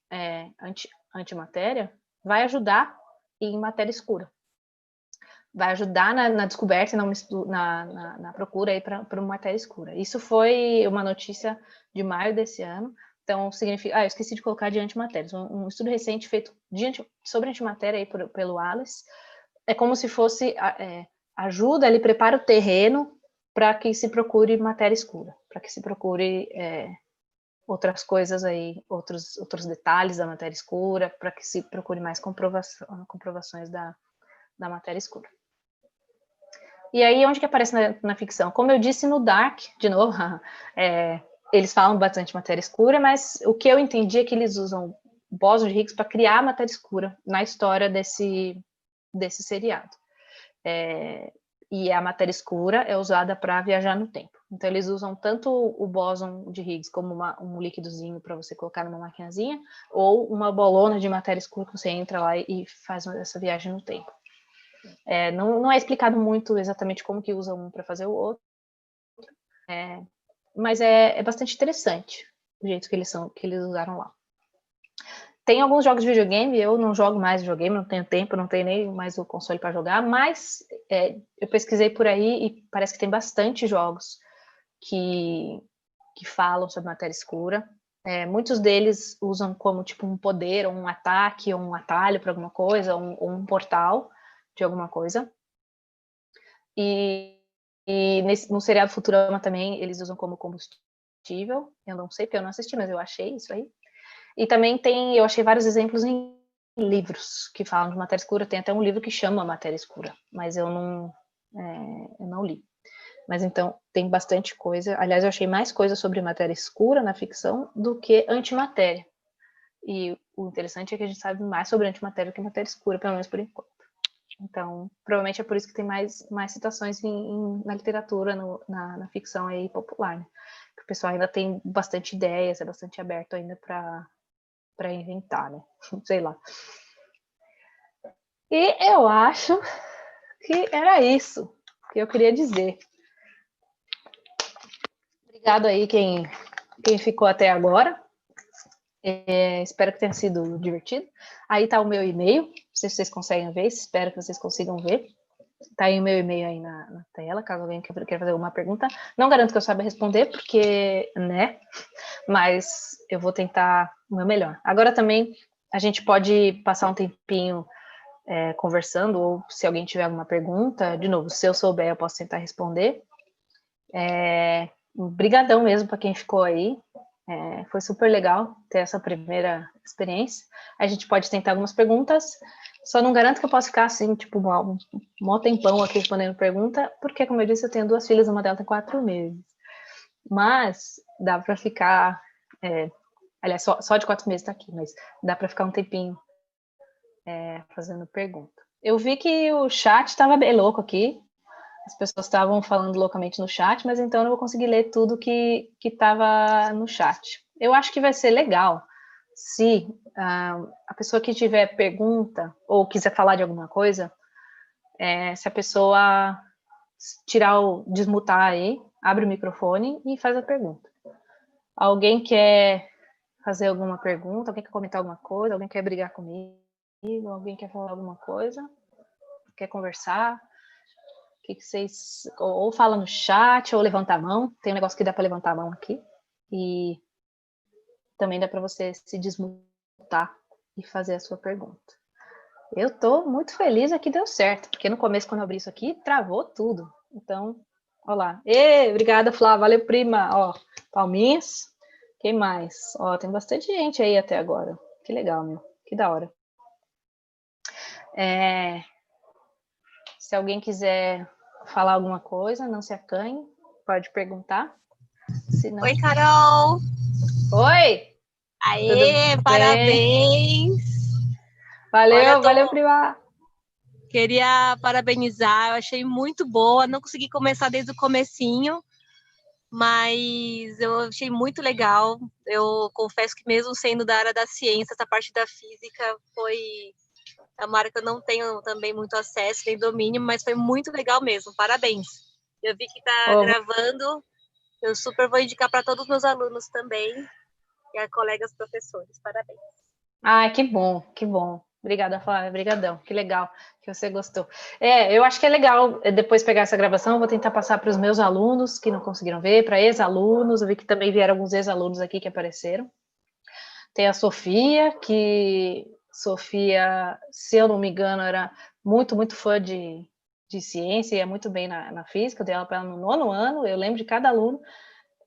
antimatéria vai ajudar em matéria escura. Vai ajudar na descoberta e na procura para uma matéria escura. Isso foi uma notícia de maio desse ano. Então, significa... eu esqueci de colocar de antimatérias. Um estudo recente feito sobre antimatéria aí pelo ALICE é como se fosse... ajuda, ele prepara o terreno para que se procure matéria escura, para que se procure outras coisas aí, outros detalhes da matéria escura, para que se procure mais comprovações da matéria escura. E aí, onde que aparece na ficção? Como eu disse no Dark, de novo, eles falam bastante matéria escura, mas o que eu entendi é que eles usam bóson de Higgs para criar matéria escura na história desse seriado. E a matéria escura é usada para viajar no tempo. Então, eles usam tanto o bóson de Higgs como um líquidozinho para você colocar numa maquinazinha, ou uma bolona de matéria escura que você entra lá e faz essa viagem no tempo. Não é explicado muito exatamente como que usam um para fazer o outro, mas é bastante interessante o jeito que eles usaram lá. Tem alguns jogos de videogame, eu não jogo mais videogame, não tenho tempo, não tenho nem mais o console para jogar, mas eu pesquisei por aí e parece que tem bastante jogos que falam sobre matéria escura. Muitos deles usam como tipo um poder, ou um ataque, ou um atalho para alguma coisa, ou um portal de alguma coisa. E no seriado Futurama também eles usam como combustível. Eu não sei porque eu não assisti, mas eu achei isso aí. E também eu achei vários exemplos em livros que falam de matéria escura. Tem até um livro que chama Matéria Escura, mas eu não li. Mas então tem bastante coisa. Aliás, eu achei mais coisa sobre matéria escura na ficção do que antimatéria. E o interessante é que a gente sabe mais sobre antimatéria do que matéria escura, pelo menos por enquanto. Então, provavelmente é por isso que tem mais citações na literatura, na ficção aí popular, né? Que o pessoal ainda tem bastante ideias, é bastante aberto ainda para inventar, né? Sei lá. E eu acho que era isso que eu queria dizer. Obrigado aí quem ficou até agora. Espero que tenha sido divertido. Aí tá o meu e-mail, não sei se vocês conseguem ver, espero que vocês consigam ver. Tá aí o meu e-mail aí na tela, caso alguém queira fazer alguma pergunta. Não garanto que eu saiba responder, porque, né? Mas eu vou tentar o meu melhor. Agora também a gente pode passar um tempinho conversando, ou se alguém tiver alguma pergunta, de novo, se eu souber, eu posso tentar responder. Brigadão mesmo para quem ficou aí. Foi super legal ter essa primeira experiência. A gente pode tentar algumas perguntas, só não garanto que eu possa ficar assim, tipo, mó tempão aqui respondendo pergunta, porque, como eu disse, eu tenho 2 filhas, uma delas tem 4 meses. Mas dá para ficar, aliás, só de 4 meses tá aqui, mas dá para ficar um tempinho fazendo pergunta. Eu vi que o chat estava bem louco aqui, as pessoas estavam falando loucamente no chat, mas então eu não vou conseguir ler tudo que estava no chat. Eu acho que vai ser legal se a pessoa que tiver pergunta ou quiser falar de alguma coisa, se a pessoa desmutar aí, abre o microfone e faz a pergunta. Alguém quer fazer alguma pergunta? Alguém quer comentar alguma coisa? Alguém quer brigar comigo? Alguém quer falar alguma coisa? Quer conversar? O que vocês... Ou fala no chat, ou levanta a mão. Tem um negócio que dá para levantar a mão aqui. E também dá para você se desmutar e fazer a sua pergunta. Eu estou muito feliz que deu certo, porque no começo, quando eu abri isso aqui, travou tudo. Então, olha lá. Obrigada, Flávia. Valeu, prima. Ó, palminhas. Quem mais? Ó, tem bastante gente aí até agora. Que legal, meu. Que da hora. Se alguém quiser falar alguma coisa, não se acanhe. Pode perguntar. Senão... Oi, Carol! Oi! Aê, parabéns! Valeu, prima! Queria parabenizar, eu achei muito boa, não consegui começar desde o comecinho, mas eu achei muito legal. Eu confesso que mesmo sendo da área da ciência, essa parte da física foi uma área que eu não tenho também muito acesso, nem domínio, mas foi muito legal mesmo, parabéns. Eu vi que está gravando, eu super vou indicar para todos os meus alunos também, e a colegas professores, parabéns. Que bom, que bom. Obrigada, Flávia, brigadão, que legal que você gostou. Eu acho que é legal depois pegar essa gravação, eu vou tentar passar para os meus alunos que não conseguiram ver, para ex-alunos, eu vi que também vieram alguns ex-alunos aqui que apareceram. Tem a Sofia, se eu não me engano, era muito, muito fã de ciência e é muito bem na física, eu dei aula para ela no 9º ano, eu lembro de cada aluno.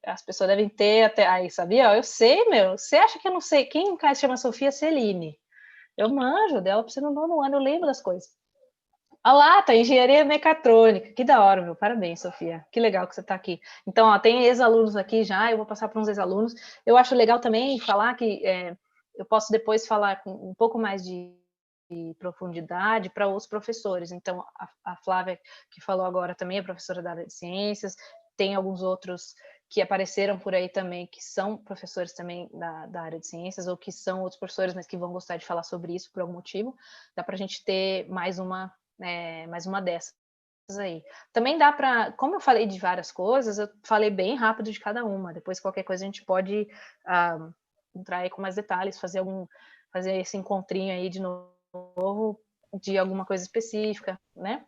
As pessoas devem ter até... Aí, sabia? Eu sei, meu. Você acha que eu não sei? Quem em casa chama Sofia Celine? Eu manjo dela para você no 9º ano, eu lembro das coisas. Olha lá, tá engenharia mecatrônica. Que da hora, meu. Parabéns, Sofia. Que legal que você está aqui. Então, ó, tem ex-alunos aqui já, eu vou passar para uns ex-alunos. Eu acho legal também falar que eu posso depois falar com um pouco mais de profundidade para outros professores. Então, a Flávia, que falou agora, também é professora da área de ciências, tem alguns outros que apareceram por aí também, que são professores também da área de ciências, ou que são outros professores, mas que vão gostar de falar sobre isso por algum motivo. Dá para a gente ter mais uma dessas aí. Também dá para, como eu falei de várias coisas, eu falei bem rápido de cada uma. Depois, qualquer coisa, a gente pode entrar aí com mais detalhes, fazer esse encontrinho aí de novo, de alguma coisa específica, né?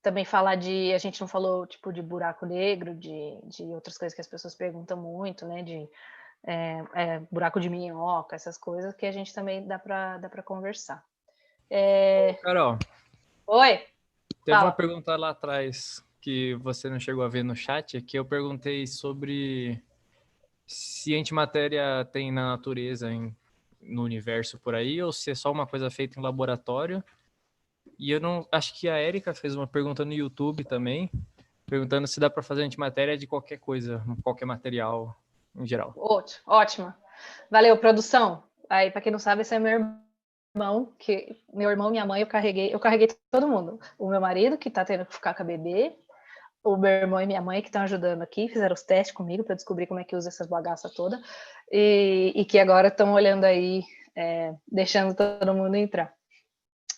também falar a gente não falou, tipo, de buraco negro, de outras coisas que as pessoas perguntam muito, né, de buraco de minhoca, essas coisas que a gente também dá para conversar. Carol, Oi, teve uma fala. pergunta lá atrás que você não chegou a ver no chat, que eu perguntei sobre se antimatéria tem na natureza, no universo por aí, ou se é só uma coisa feita em laboratório. E eu não. Acho que a Erika fez uma pergunta no YouTube também, perguntando se dá para fazer antimatéria de qualquer coisa, qualquer material em geral. Ótima. Valeu, produção. Aí, para quem não sabe, esse é meu irmão, minha mãe, eu carreguei todo mundo. O meu marido, que tá tendo que ficar com a bebê, o meu irmão e minha mãe, que estão ajudando aqui, fizeram os testes comigo para descobrir como é que usa essas bagaças todas, e que agora estão olhando aí, deixando todo mundo entrar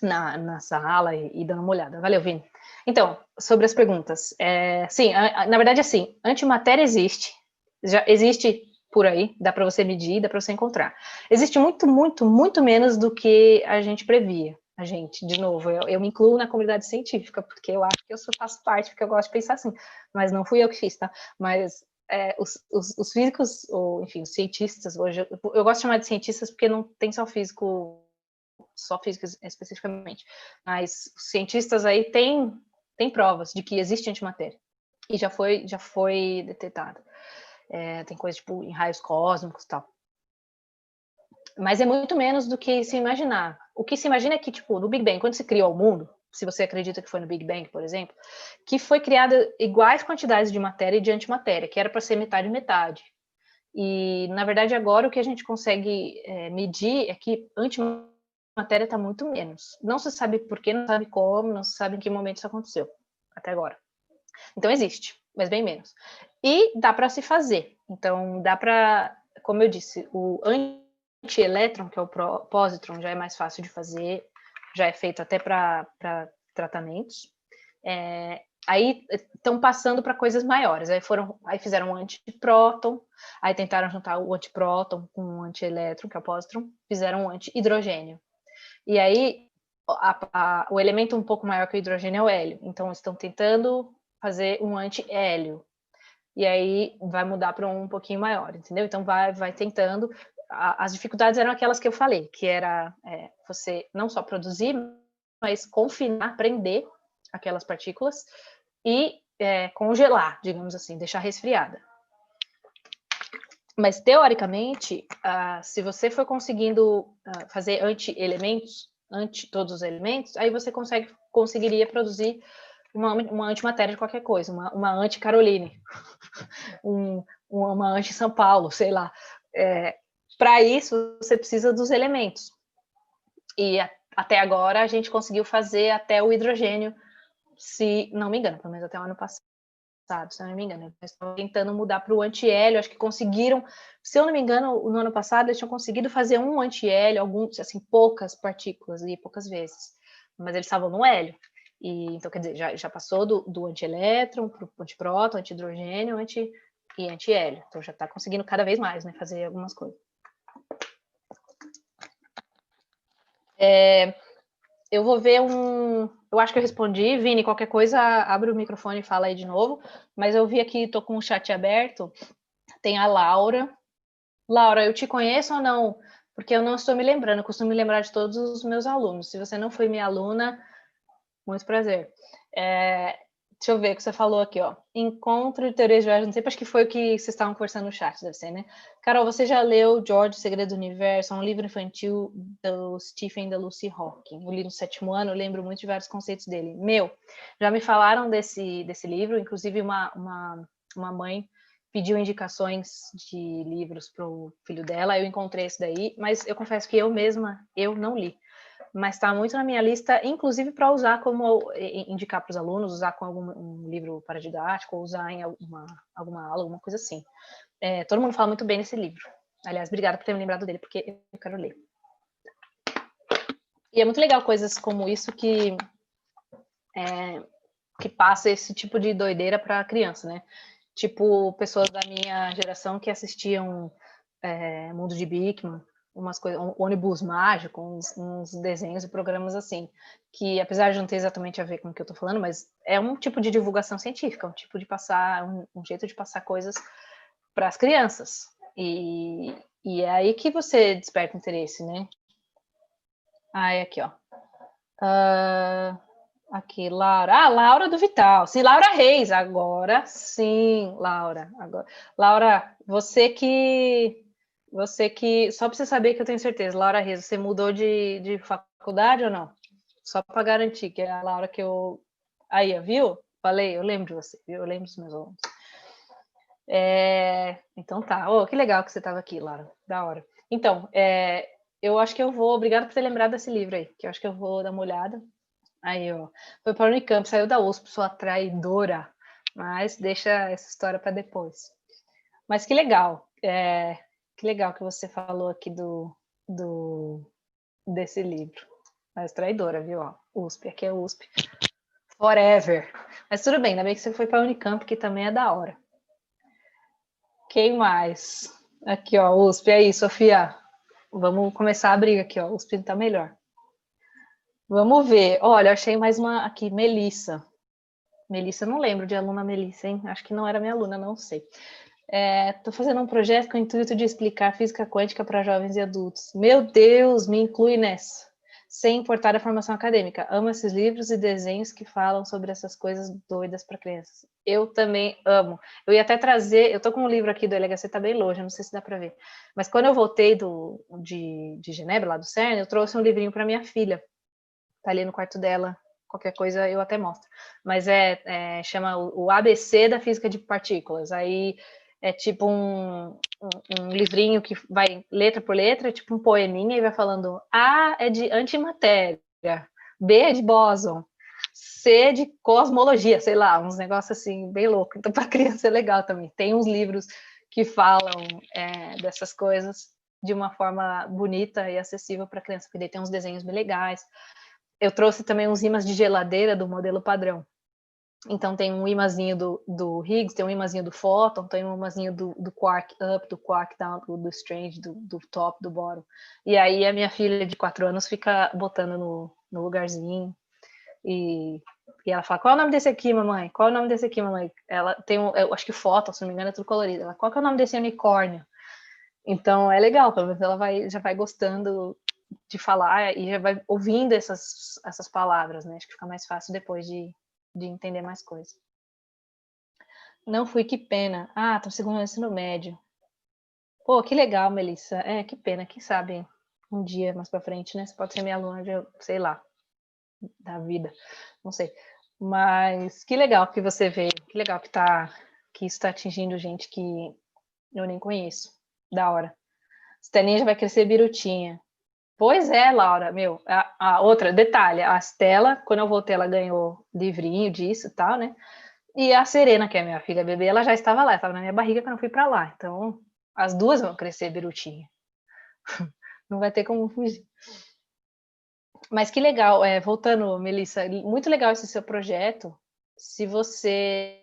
na sala e dando uma olhada. Valeu, Vini. Então, sobre as perguntas. Sim, na verdade, assim, antimatéria existe, já existe por aí, dá para você medir, dá para você encontrar. Existe muito, muito, muito menos do que a gente previa. A gente, de novo, eu me incluo na comunidade científica, porque eu acho que eu faço parte, porque eu gosto de pensar assim, mas não fui eu que fiz, tá? Mas os físicos, ou enfim, os cientistas, hoje, eu gosto de chamar de cientistas porque não tem só físico especificamente, mas os cientistas aí têm provas de que existe antimatéria, e já foi detectada. Tem coisa tipo em raios cósmicos e tal. Mas é muito menos do que se imaginar. O que se imagina é que, tipo, no Big Bang, quando se criou o mundo, se você acredita que foi no Big Bang, por exemplo, que foi criada iguais quantidades de matéria e de antimatéria, que era para ser metade e metade. E, na verdade, agora o que a gente consegue medir é que antimatéria está muito menos. Não se sabe por quê, não se sabe como, não se sabe em que momento isso aconteceu, até agora. Então, existe, mas bem menos. E dá para se fazer. Então, dá para, como eu disse, o antielétron, que é o positron, já é mais fácil de fazer, já é feito até para tratamentos. Aí estão passando para coisas maiores. Aí fizeram um antipróton, aí tentaram juntar o antipróton com o antielétron, que é o positron, fizeram um antihidrogênio. E aí o elemento um pouco maior que o hidrogênio é o hélio. Então estão tentando fazer um anti-hélio. E aí vai mudar para um pouquinho maior, entendeu? Então vai tentando. As dificuldades eram aquelas que eu falei, que era você não só produzir, mas confinar, prender aquelas partículas e congelar, digamos assim, deixar resfriada. Mas, teoricamente, se você for conseguindo fazer anti-elementos, todos os elementos, aí você conseguiria produzir uma antimatéria de qualquer coisa, uma anti-Caroline, uma anti-São Paulo, sei lá. Para isso, você precisa dos elementos. E até agora a gente conseguiu fazer até o hidrogênio, se não me engano, pelo menos até o ano passado, se eu não me engano. Eles estão tentando mudar para o antihélio, acho que conseguiram, se eu não me engano, no ano passado eles tinham conseguido fazer um antihélio, alguns, assim, poucas partículas e poucas vezes, mas eles estavam no hélio. E, então, quer dizer, já passou do antielétron para o antipróton, antihidrogênio e antihélio. Então já está conseguindo cada vez mais, né, fazer algumas coisas. Eu vou ver eu acho que eu respondi. Vini, qualquer coisa, abre o microfone e fala aí de novo. Mas eu vi aqui, tô com o chat aberto. Tem a Laura. Laura, eu te conheço ou não? Porque eu não estou me lembrando. Eu costumo me lembrar de todos os meus alunos. Se você não foi minha aluna, muito prazer. Deixa eu ver o que você falou aqui, ó. Encontro de teorias de viagem, não sei, acho que foi o que vocês estavam conversando no chat, deve ser, né? Carol, você já leu George, O Segredo do Universo, um livro infantil do Stephen e da Lucy Hawking. Eu li no 7º ano, eu lembro muito de vários conceitos dele. Já me falaram desse livro, inclusive uma mãe pediu indicações de livros para o filho dela, eu encontrei esse daí, mas eu confesso que eu não li. Mas está muito na minha lista, inclusive para usar como indicar para os alunos, usar com um livro paradidático, ou usar em alguma aula, alguma coisa assim. Todo mundo fala muito bem desse livro. Aliás, obrigada por ter me lembrado dele, porque eu quero ler. E é muito legal coisas como isso que passa esse tipo de doideira para criança, né? Tipo, pessoas da minha geração que assistiam Mundo de Bikman, umas coisas, um ônibus mágico, uns desenhos e programas assim, que apesar de não ter exatamente a ver com o que eu estou falando, mas é um tipo de divulgação científica, um tipo de passar, um jeito de passar coisas para as crianças. E é aí que você desperta interesse, né? Ah, é aqui, ó. Aqui, Laura. Ah, Laura do Vital. Sim, Laura Reis. Agora sim, Laura. Agora. Laura, só para você saber que eu tenho certeza, Laura Reis, você mudou de faculdade ou não? Só para garantir que é a Laura que eu. Aí, viu? Falei, eu lembro de você, viu? Eu lembro dos meus alunos. Então tá. Oh, que legal que você estava aqui, Laura. Da hora. Então, eu acho que eu vou. Obrigada por ter lembrado desse livro aí, que eu acho que eu vou dar uma olhada. Aí, ó. Foi para a Unicamp, saiu da USP, sua traidora. Mas deixa essa história para depois. Mas que legal. Que legal que você falou aqui desse livro. Mas traidora, viu? Ó, USP, aqui é USP. Forever. Mas tudo bem, ainda bem que você foi para a Unicamp, que também é da hora. Quem mais? Aqui, ó, USP. Aí, Sofia. Vamos começar a briga aqui, ó. USP tá melhor. Vamos ver. Olha, eu achei mais uma aqui, Melissa. Melissa, não lembro de aluna Melissa, hein? Acho que não era minha aluna, não sei. Estou fazendo um projeto com o intuito de explicar física quântica para jovens e adultos. Meu Deus, me inclui nessa. Sem importar a formação acadêmica. Amo esses livros e desenhos que falam sobre essas coisas doidas para crianças. Eu também amo. Eu ia até trazer, eu tô com um livro aqui do LHC, tá bem longe, não sei se dá para ver. Mas quando eu voltei de Genebra, lá do CERN, eu trouxe um livrinho para minha filha. Tá ali no quarto dela. Qualquer coisa eu até mostro. Mas chama o ABC da física de partículas. Aí é tipo um livrinho que vai letra por letra, tipo um poeminha, e vai falando A é de antimatéria, B é de bóson, C é de cosmologia, sei lá, uns negócios assim, bem louco. Então, para criança é legal também. Tem uns livros que falam dessas coisas de uma forma bonita e acessível para criança, porque daí tem uns desenhos bem legais. Eu trouxe também uns ímãs de geladeira do modelo padrão. Então tem um imãzinho do Higgs, tem um imãzinho do Photon, tem um imãzinho do Quark Up, do Quark Down, do Strange, do Top, do Bottom. E aí a minha filha de 4 anos fica botando no lugarzinho. E ela fala, qual é o nome desse aqui, mamãe? Qual é o nome desse aqui, mamãe? Ela tem eu acho que Photon, se não me engano, é tudo colorido. Ela, qual que é o nome desse unicórnio? Então é legal, pelo menos ela já vai gostando de falar e já vai ouvindo essas palavras, né? Acho que fica mais fácil depois de entender mais coisas. Não fui, que pena. Ah, tô segundo ensino médio. Pô, que legal, Melissa. Que pena, quem sabe um dia mais pra frente, né? Você pode ser minha aluna de, sei lá, da vida, não sei. Mas que legal que você veio, que legal que isso tá atingindo gente que eu nem conheço. Da hora. Stelinha já vai crescer birutinha. Pois é, Laura, meu, a outra, detalhe, a Stella, quando eu voltei, ela ganhou livrinho disso e tal, né? E a Serena, que é minha filha bebê, ela já estava lá, estava na minha barriga quando eu fui para lá. Então, as duas vão crescer birutinha. Não vai ter como fugir. Mas que legal, voltando, Melissa, muito legal esse seu projeto. Se você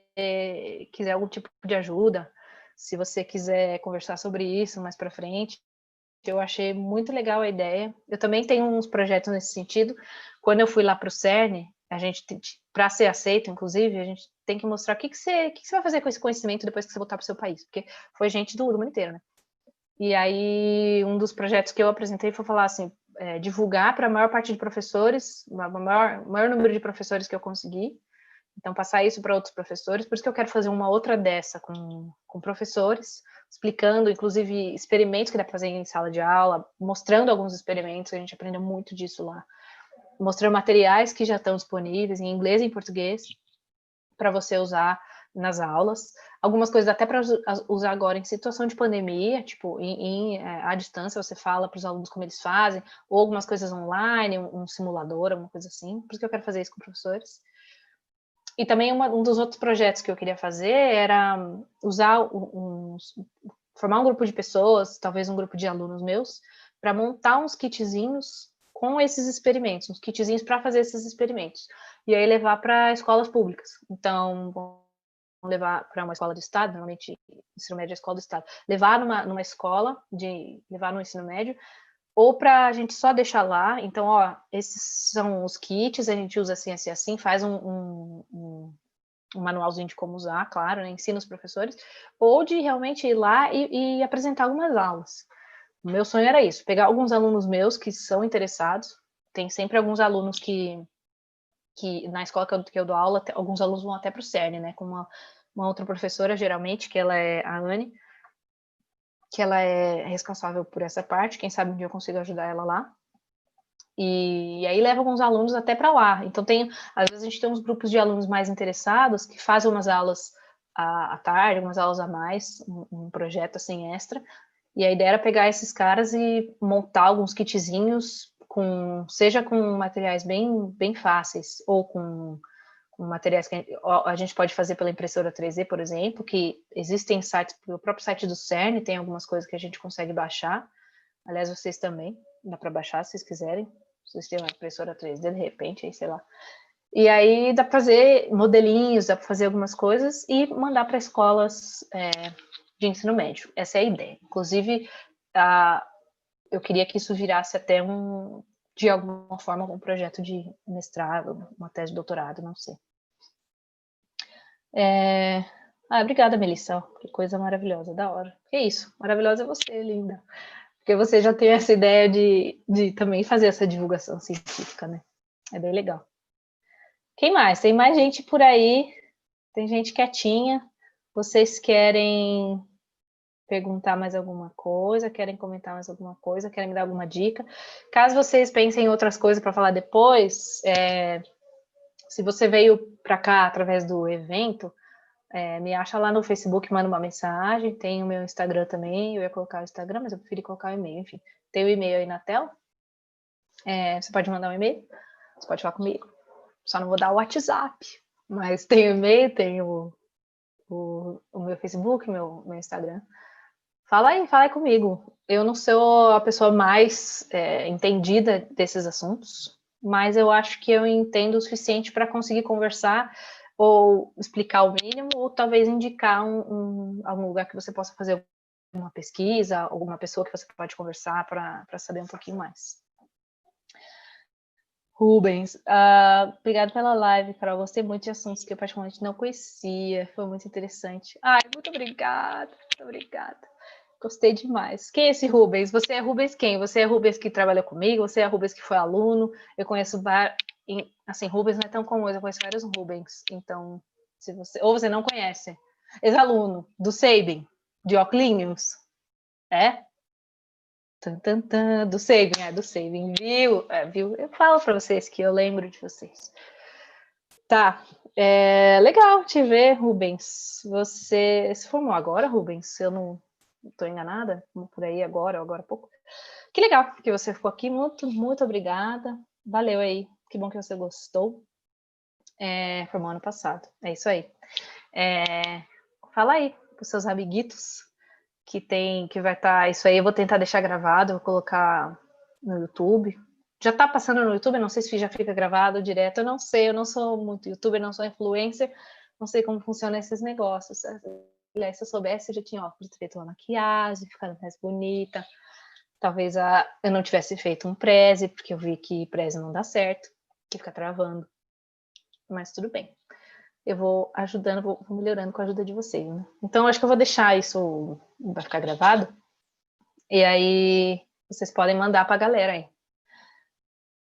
quiser algum tipo de ajuda, se você quiser conversar sobre isso mais para frente, eu achei muito legal a ideia. Eu também tenho uns projetos nesse sentido. Quando eu fui lá para o CERN, a gente, para ser aceito, inclusive, a gente tem que mostrar o que você vai fazer com esse conhecimento depois que você voltar para o seu país, porque foi gente do mundo inteiro, né? E aí, um dos projetos que eu apresentei foi falar assim, divulgar para a maior parte de professores, o maior número de professores que eu consegui. Então, passar isso para outros professores. Por isso que eu quero fazer uma outra dessa com professores, explicando, inclusive, experimentos que dá para fazer em sala de aula, mostrando alguns experimentos, a gente aprendeu muito disso lá. Mostrando materiais que já estão disponíveis em inglês e em português, para você usar nas aulas. Algumas coisas até para usar agora em situação de pandemia, tipo, à distância, você fala para os alunos como eles fazem, ou algumas coisas online, um simulador, alguma coisa assim. Por isso que eu quero fazer isso com professores. E também um dos outros projetos que eu queria fazer era formar um grupo de pessoas, talvez um grupo de alunos meus, para montar uns kitzinhos com esses experimentos, uns kitzinhos para fazer esses experimentos. E aí levar para escolas públicas. Então, levar para uma escola do estado, normalmente ensino médio é escola do estado, levar numa escola, levar no ensino médio, ou para a gente só deixar lá. Então, ó, esses são os kits, a gente usa assim, assim, assim, faz um manualzinho de como usar, claro, né, ensina os professores, ou de realmente ir lá e apresentar algumas aulas. O meu sonho era isso, pegar alguns alunos meus que são interessados, tem sempre alguns alunos que na escola que eu dou aula, alguns alunos vão até para o CERN, né, com uma outra professora, geralmente, que ela é a Anne, que ela é responsável por essa parte, quem sabe um dia eu consigo ajudar ela lá. E aí leva alguns alunos até para lá. Então às vezes a gente tem uns grupos de alunos mais interessados que fazem umas aulas à tarde, umas aulas a mais, um projeto assim extra. E a ideia era pegar esses caras e montar alguns kitzinhos seja com materiais bem fáceis ou com materiais que a gente pode fazer pela impressora 3D, por exemplo, que existem sites, o próprio site do CERN tem algumas coisas que a gente consegue baixar. Aliás, vocês também, dá para baixar se vocês quiserem. Se vocês têm uma impressora 3D, de repente, aí sei lá. E aí dá para fazer modelinhos, dá para fazer algumas coisas e mandar para escolas de ensino médio. Essa é a ideia. Inclusive, eu queria que isso virasse até de alguma forma, um projeto de mestrado, uma tese de doutorado, não sei. Obrigada, Melissa. Que coisa maravilhosa, da hora. Que isso, maravilhosa é você, linda. Porque você já tem essa ideia de também fazer essa divulgação científica, né? É bem legal. Quem mais? Tem mais gente por aí. Tem gente quietinha. Vocês querem perguntar mais alguma coisa? Querem comentar mais alguma coisa? Querem me dar alguma dica? Caso vocês pensem em outras coisas para falar depois, se você veio para cá através do evento, me acha lá no Facebook, manda uma mensagem. Tem o meu Instagram também. Eu ia colocar o Instagram, mas eu preferi colocar o e-mail. Enfim, tem o e-mail aí na tela. Você pode mandar um e-mail. Você pode falar comigo. Só não vou dar o WhatsApp. Mas tem o e-mail, tem o meu Facebook, meu Instagram. Fala aí comigo. Eu não sou a pessoa mais entendida desses assuntos, mas eu acho que eu entendo o suficiente para conseguir conversar ou explicar o mínimo, ou talvez indicar algum lugar que você possa fazer uma pesquisa, alguma pessoa que você pode conversar para saber um pouquinho mais. Rubens, obrigado pela live, Carol. Gostei muito de assuntos que eu particularmente não conhecia. Foi muito interessante. Ai, muito obrigada. Muito obrigada. Gostei demais. Quem é esse Rubens? Você é Rubens quem? Você é Rubens que trabalhou comigo? Você é Rubens que foi aluno? Eu conheço assim, Rubens não é tão comum, eu conheço vários Rubens. Então, ou você não conhece. Ex-aluno do Sabin, de Oclinhos. É? Do Sabin, viu? Viu? Eu falo para vocês que eu lembro de vocês. Tá, legal te ver, Rubens. Você se formou agora, Rubens? Eu não estou enganada? Por aí agora há pouco. Que legal que você ficou aqui. Muito, muito obrigada. Valeu aí. Que bom que você gostou. Formou ano passado. É isso aí. Fala aí para os seus amiguitos que vai estar isso aí. Eu vou tentar deixar gravado, vou colocar no YouTube. Já está passando no YouTube, não sei se já fica gravado direto, eu não sei, eu não sou muito youtuber, não sou influencer, não sei como funcionam esses negócios. Aliás, se eu soubesse, eu já tinha feito uma maquiagem, ficado mais bonita. Talvez eu não tivesse feito um preze, porque eu vi que preze não dá certo, que fica travando. Mas tudo bem. Eu vou ajudando, vou melhorando com a ajuda de vocês, né? Então, acho que eu vou deixar isso, vai ficar gravado. E aí, vocês podem mandar para a galera aí.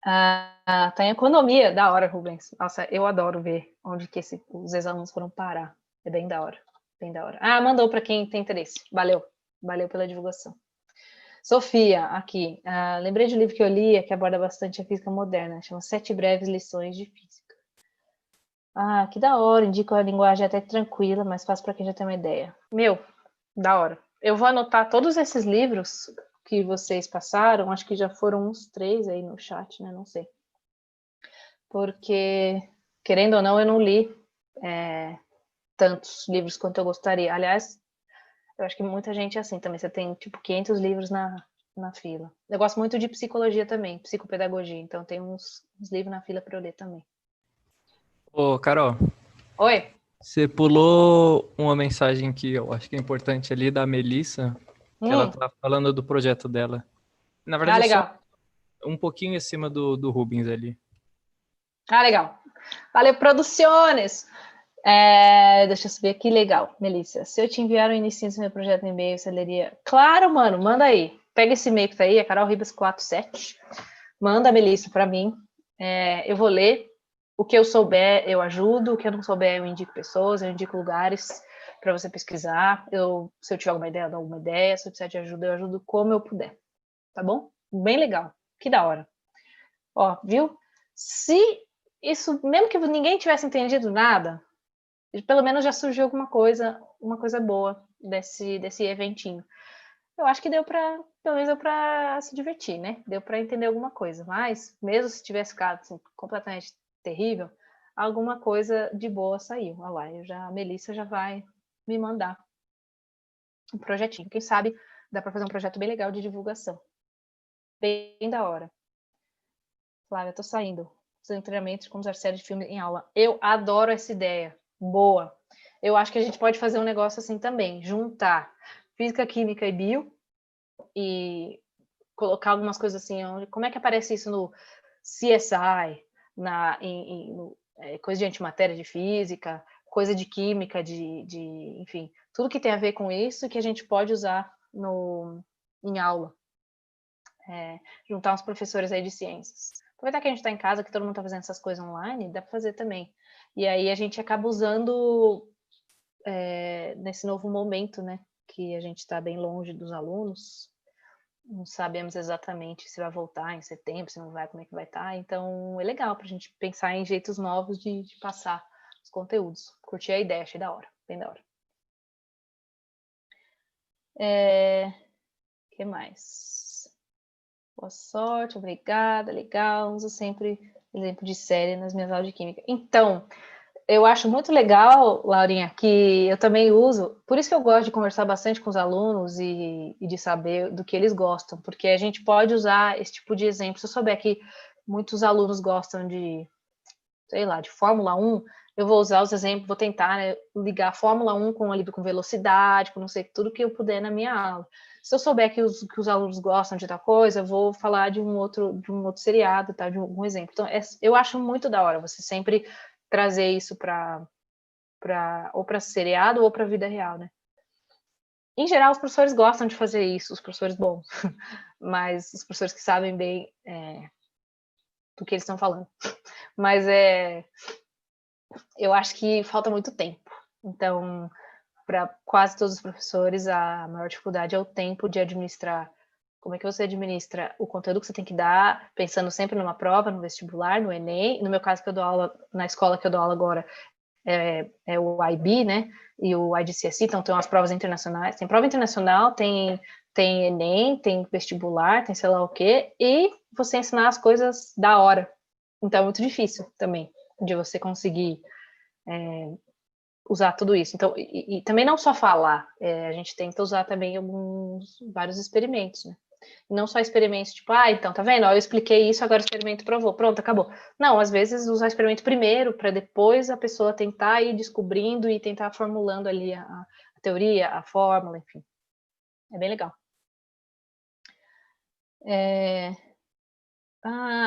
Tá em economia, da hora, Rubens. Nossa, eu adoro ver onde que os ex-alunos foram parar. É bem da hora, bem da hora. Mandou para quem tem interesse. Valeu pela divulgação. Sofia, aqui. Lembrei de um livro que eu li, que aborda bastante a física moderna. Chama 7 breves lições de física. Que da hora. Indico a linguagem até tranquila, mas fácil para quem já tem uma ideia. Meu, da hora. Eu vou anotar todos esses livros que vocês passaram, acho que já foram uns 3 aí no chat, né? Não sei. Porque, querendo ou não, eu não li tantos livros quanto eu gostaria. Aliás, eu acho que muita gente é assim também. Você tem, tipo, 500 livros na fila. Eu gosto muito de psicologia também, psicopedagogia. Então, tem uns livros na fila para eu ler também. Ô, Carol. Oi. Você pulou uma mensagem que eu acho que é importante ali da Melissa, que ela Hum, tá falando do projeto dela. Na ah, verdade, é só legal. um pouquinho acima do Rubens ali. Ah, legal. Valeu, Produciones. Deixa eu subir aqui, legal. Melissa, se eu te enviar o início do meu projeto no e-mail, você leria? Claro, mano, manda aí. Pega esse e-mail que tá aí, é Carol Ribas 47. Manda, Melissa, para mim. Eu vou ler. O que eu souber, eu ajudo. O que eu não souber, eu indico pessoas, eu indico lugares para você pesquisar. Se eu tiver alguma ideia, eu dou alguma ideia. Se eu precisar de ajuda, eu ajudo como eu puder. Tá bom? Bem legal. Que da hora. Ó, viu? Se isso, mesmo que ninguém tivesse entendido nada, pelo menos já surgiu alguma coisa, uma coisa boa desse eventinho. Eu acho que deu para, pelo menos deu para se divertir, né? Deu para entender alguma coisa. Mas, mesmo se tivesse ficado assim, completamente terrível, alguma coisa de boa saiu. Olha lá, a Melissa já vai me mandar um projetinho. Quem sabe dá para fazer um projeto bem legal de divulgação. Bem da hora. Flávia, eu tô saindo. Fazendo treinamentos como usar série de filme em aula. Eu adoro essa ideia. Boa. Eu acho que a gente pode fazer um negócio assim também. Juntar física, química e bio e colocar algumas coisas assim. Como é que aparece isso no CSI, coisa de antimatéria de física, coisa de química, enfim, tudo que tem a ver com isso que a gente pode usar em aula. Juntar uns professores aí de ciências. Aproveitar que a gente está em casa, que todo mundo está fazendo essas coisas online, dá para fazer também. E aí a gente acaba usando nesse novo momento, né? Que a gente está bem longe dos alunos, não sabemos exatamente se vai voltar em setembro, se não vai, como é que vai estar. Então é legal para a gente pensar em jeitos novos de passar os conteúdos. Curti a ideia, achei da hora, bem da hora. Que mais? Boa sorte, obrigada, legal. Uso sempre exemplo de série nas minhas aulas de química. Então, eu acho muito legal, Laurinha, que eu também uso, por isso que eu gosto de conversar bastante com os alunos e de saber do que eles gostam, porque a gente pode usar esse tipo de exemplo. Se eu souber que muitos alunos gostam de, sei lá, de Fórmula 1, eu vou usar os exemplos, vou tentar, né, ligar a Fórmula 1 com velocidade, com não sei, tudo que eu puder na minha aula. Se eu souber que os alunos gostam de tal coisa, eu vou falar de um outro seriado, tá, de um exemplo. Então, eu acho muito da hora você sempre trazer isso ou para seriado ou para a vida real, né? Em geral, os professores gostam de fazer isso, os professores bons, mas os professores que sabem bem do que eles estão falando. Mas eu acho que falta muito tempo. Então, para quase todos os professores, a maior dificuldade é o tempo de administrar. Como é que você administra o conteúdo que você tem que dar, pensando sempre numa prova, no vestibular, no Enem. No meu caso, que eu dou aula na escola que eu dou aula agora, é o IB, né? E o IGCSE, então tem umas provas internacionais. Tem prova internacional, tem Enem, tem vestibular, tem sei lá o quê, e você ensinar as coisas da hora. Então é muito difícil também de você conseguir usar tudo isso. Então, e também não só falar, a gente tenta usar também vários experimentos, né? Não só experimentos tipo, então, tá vendo? Ó, eu expliquei isso, agora o experimento provou, pronto, acabou. Não, às vezes usar o experimento primeiro, para depois a pessoa tentar ir descobrindo e tentar formulando ali a teoria, a fórmula, enfim. É bem legal.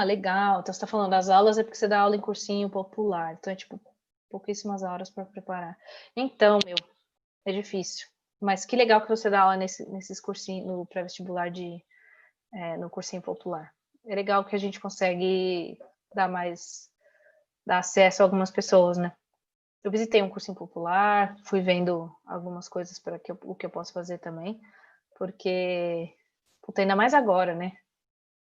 Legal. Então você está falando das aulas é porque você dá aula em cursinho popular. Então é tipo pouquíssimas horas para preparar. Então, é difícil. Mas que legal que você dá aula nesses cursinhos, no pré-vestibular no cursinho popular. É legal que a gente consegue dar acesso a algumas pessoas, né? Eu visitei um cursinho popular, fui vendo algumas coisas para o que eu posso fazer também, porque ainda mais agora, né?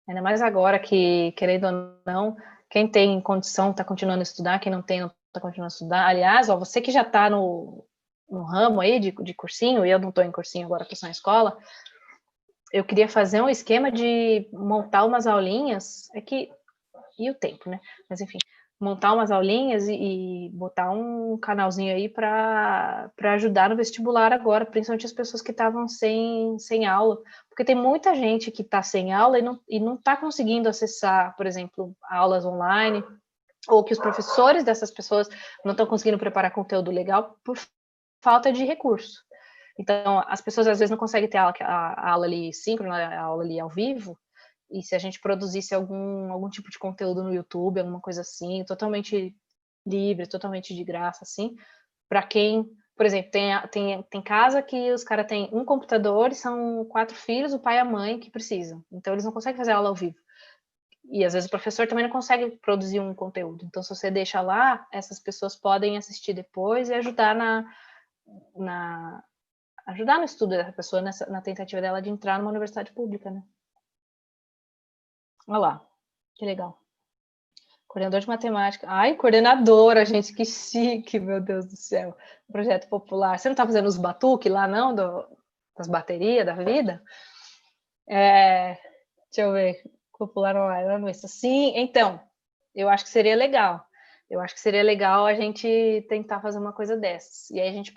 Ainda mais agora que, querendo ou não, quem tem condição está continuando a estudar, quem não tem, não está continuando a estudar. Aliás, você que já está no ramo aí de cursinho, e eu não estou em cursinho agora, estou só na escola, eu queria fazer um esquema de montar umas aulinhas, e o tempo, né? Mas enfim, montar umas aulinhas e botar um canalzinho aí para ajudar no vestibular agora, principalmente as pessoas que estavam sem aula, porque tem muita gente que está sem aula e não está conseguindo acessar, por exemplo, aulas online, ou que os professores dessas pessoas não estão conseguindo preparar conteúdo legal por falta de recurso. Então, as pessoas às vezes não conseguem ter a aula ali síncrona, a aula ali ao vivo, e se a gente produzisse algum tipo de conteúdo no YouTube, alguma coisa assim, totalmente livre, totalmente de graça, assim, para quem, por exemplo, tem casa que os caras têm um computador e são 4 filhos, o pai e a mãe que precisam. Então, eles não conseguem fazer aula ao vivo. E às vezes o professor também não consegue produzir um conteúdo. Então, se você deixa lá, essas pessoas podem assistir depois e ajudar ajudar no estudo dessa pessoa, na tentativa dela de entrar numa universidade pública, né? Olha lá, que legal. Coordenador de matemática. Ai, coordenadora, gente, que chique, meu Deus do céu. Projeto popular. Você não tá fazendo os batuques lá, não? Das baterias da vida? Deixa eu ver. Popular online. Sim, então, eu acho que seria legal. Eu acho que seria legal a gente tentar fazer uma coisa dessas. E aí a gente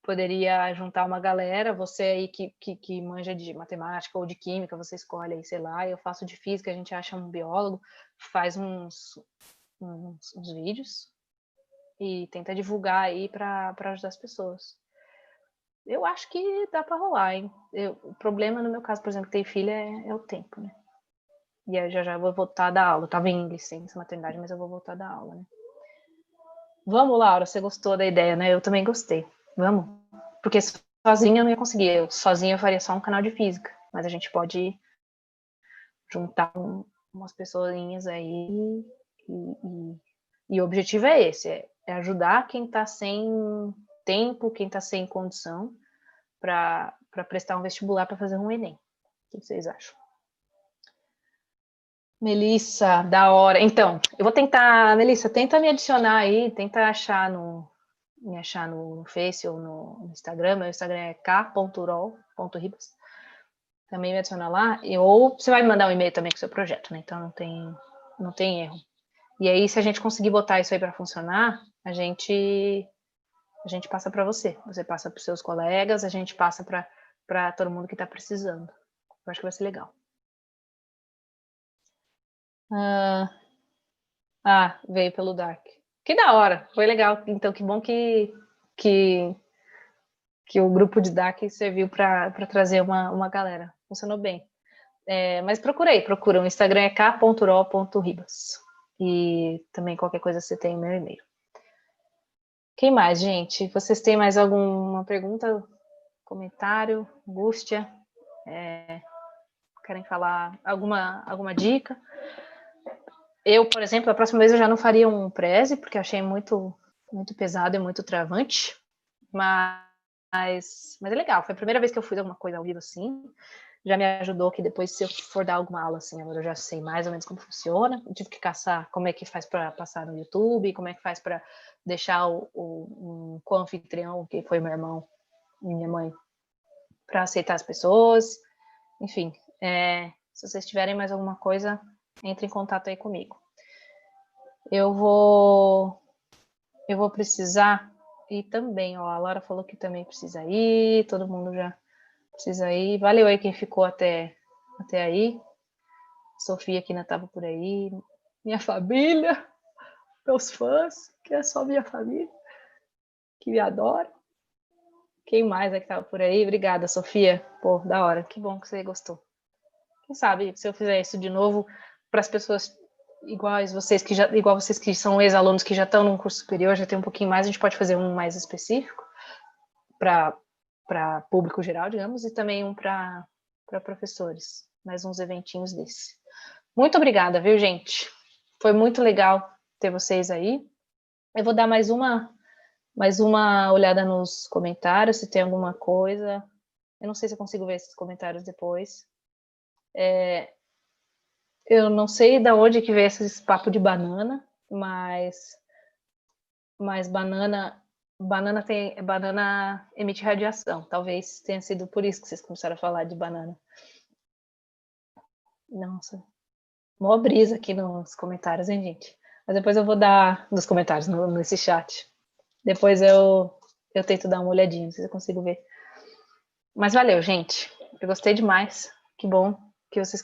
poderia juntar uma galera, você aí que manja de matemática ou de química, você escolhe aí, sei lá, eu faço de física, a gente acha um biólogo, faz uns vídeos e tenta divulgar aí para ajudar as pessoas. Eu acho que dá para rolar, hein? O problema, no meu caso, por exemplo, ter filha é o tempo, né? E aí já vou voltar a dar aula. Eu tava em licença maternidade, mas eu vou voltar a dar aula, né? Vamos, Laura, você gostou da ideia, né? Eu também gostei. Vamos? Porque sozinha eu não ia conseguir. Sozinha eu faria só um canal de física. Mas a gente pode juntar umas pessoinhas aí. E o objetivo é esse: é ajudar quem está sem tempo, quem está sem condição, para prestar um vestibular para fazer um Enem. O que vocês acham? Melissa, da hora. Então, eu vou tentar, Melissa, tenta me adicionar aí, tenta me achar no Face ou no Instagram. Meu Instagram é k.urol.ribas. Também me adiciona lá. Ou você vai me mandar um e-mail também com o seu projeto, né? Então não tem erro. E aí, se a gente conseguir botar isso aí para funcionar, a gente passa para você. Você passa para os seus colegas, a gente passa para todo mundo que está precisando. Eu acho que vai ser legal. Veio pelo Dark. Que da hora, foi legal. Então, que bom que o grupo de Dark serviu para trazer uma galera. Funcionou bem. Mas procura. O Instagram é k.uro.ribas. E também qualquer coisa você tem o meu e-mail. Quem mais, gente? Vocês têm mais alguma pergunta, comentário, angústia? Querem falar alguma dica? Eu, por exemplo, a próxima vez eu já não faria um preze, porque achei muito, muito pesado e muito travante. Mas é legal. Foi a primeira vez que eu fiz alguma coisa ao vivo assim. Já me ajudou que depois, se eu for dar alguma aula assim, agora eu já sei mais ou menos como funciona. Eu tive que caçar como é que faz para passar no YouTube, como é que faz para deixar um co-anfitrião, que foi meu irmão e minha mãe, para aceitar as pessoas. Enfim, se vocês tiverem mais alguma coisa, entre em contato aí comigo. Eu vou precisar ir também, ó. A Laura falou que também precisa ir, todo mundo já precisa ir. Valeu aí quem ficou até aí. Sofia que ainda estava por aí. Minha família, meus fãs, que é só minha família, que me adora. Quem mais é que estava por aí? Obrigada, Sofia. Pô, da hora. Que bom que você gostou. Quem sabe, se eu fizer isso de novo para as pessoas igual vocês que são ex-alunos que já estão num curso superior, já tem um pouquinho mais, a gente pode fazer um mais específico para público geral, digamos, e também um para professores, mais uns eventinhos desse. Muito obrigada, viu, gente? Foi muito legal ter vocês aí. Eu vou dar mais uma olhada nos comentários, se tem alguma coisa. Eu não sei se eu consigo ver esses comentários depois. Eu não sei de onde que veio esse papo de banana, mas banana emite radiação. Talvez tenha sido por isso que vocês começaram a falar de banana. Nossa, mó brisa aqui nos comentários, hein, gente? Mas depois eu vou dar nos comentários, nesse chat. Depois eu tento dar uma olhadinha, não sei se eu consigo ver. Mas valeu, gente. Eu gostei demais. Que bom que vocês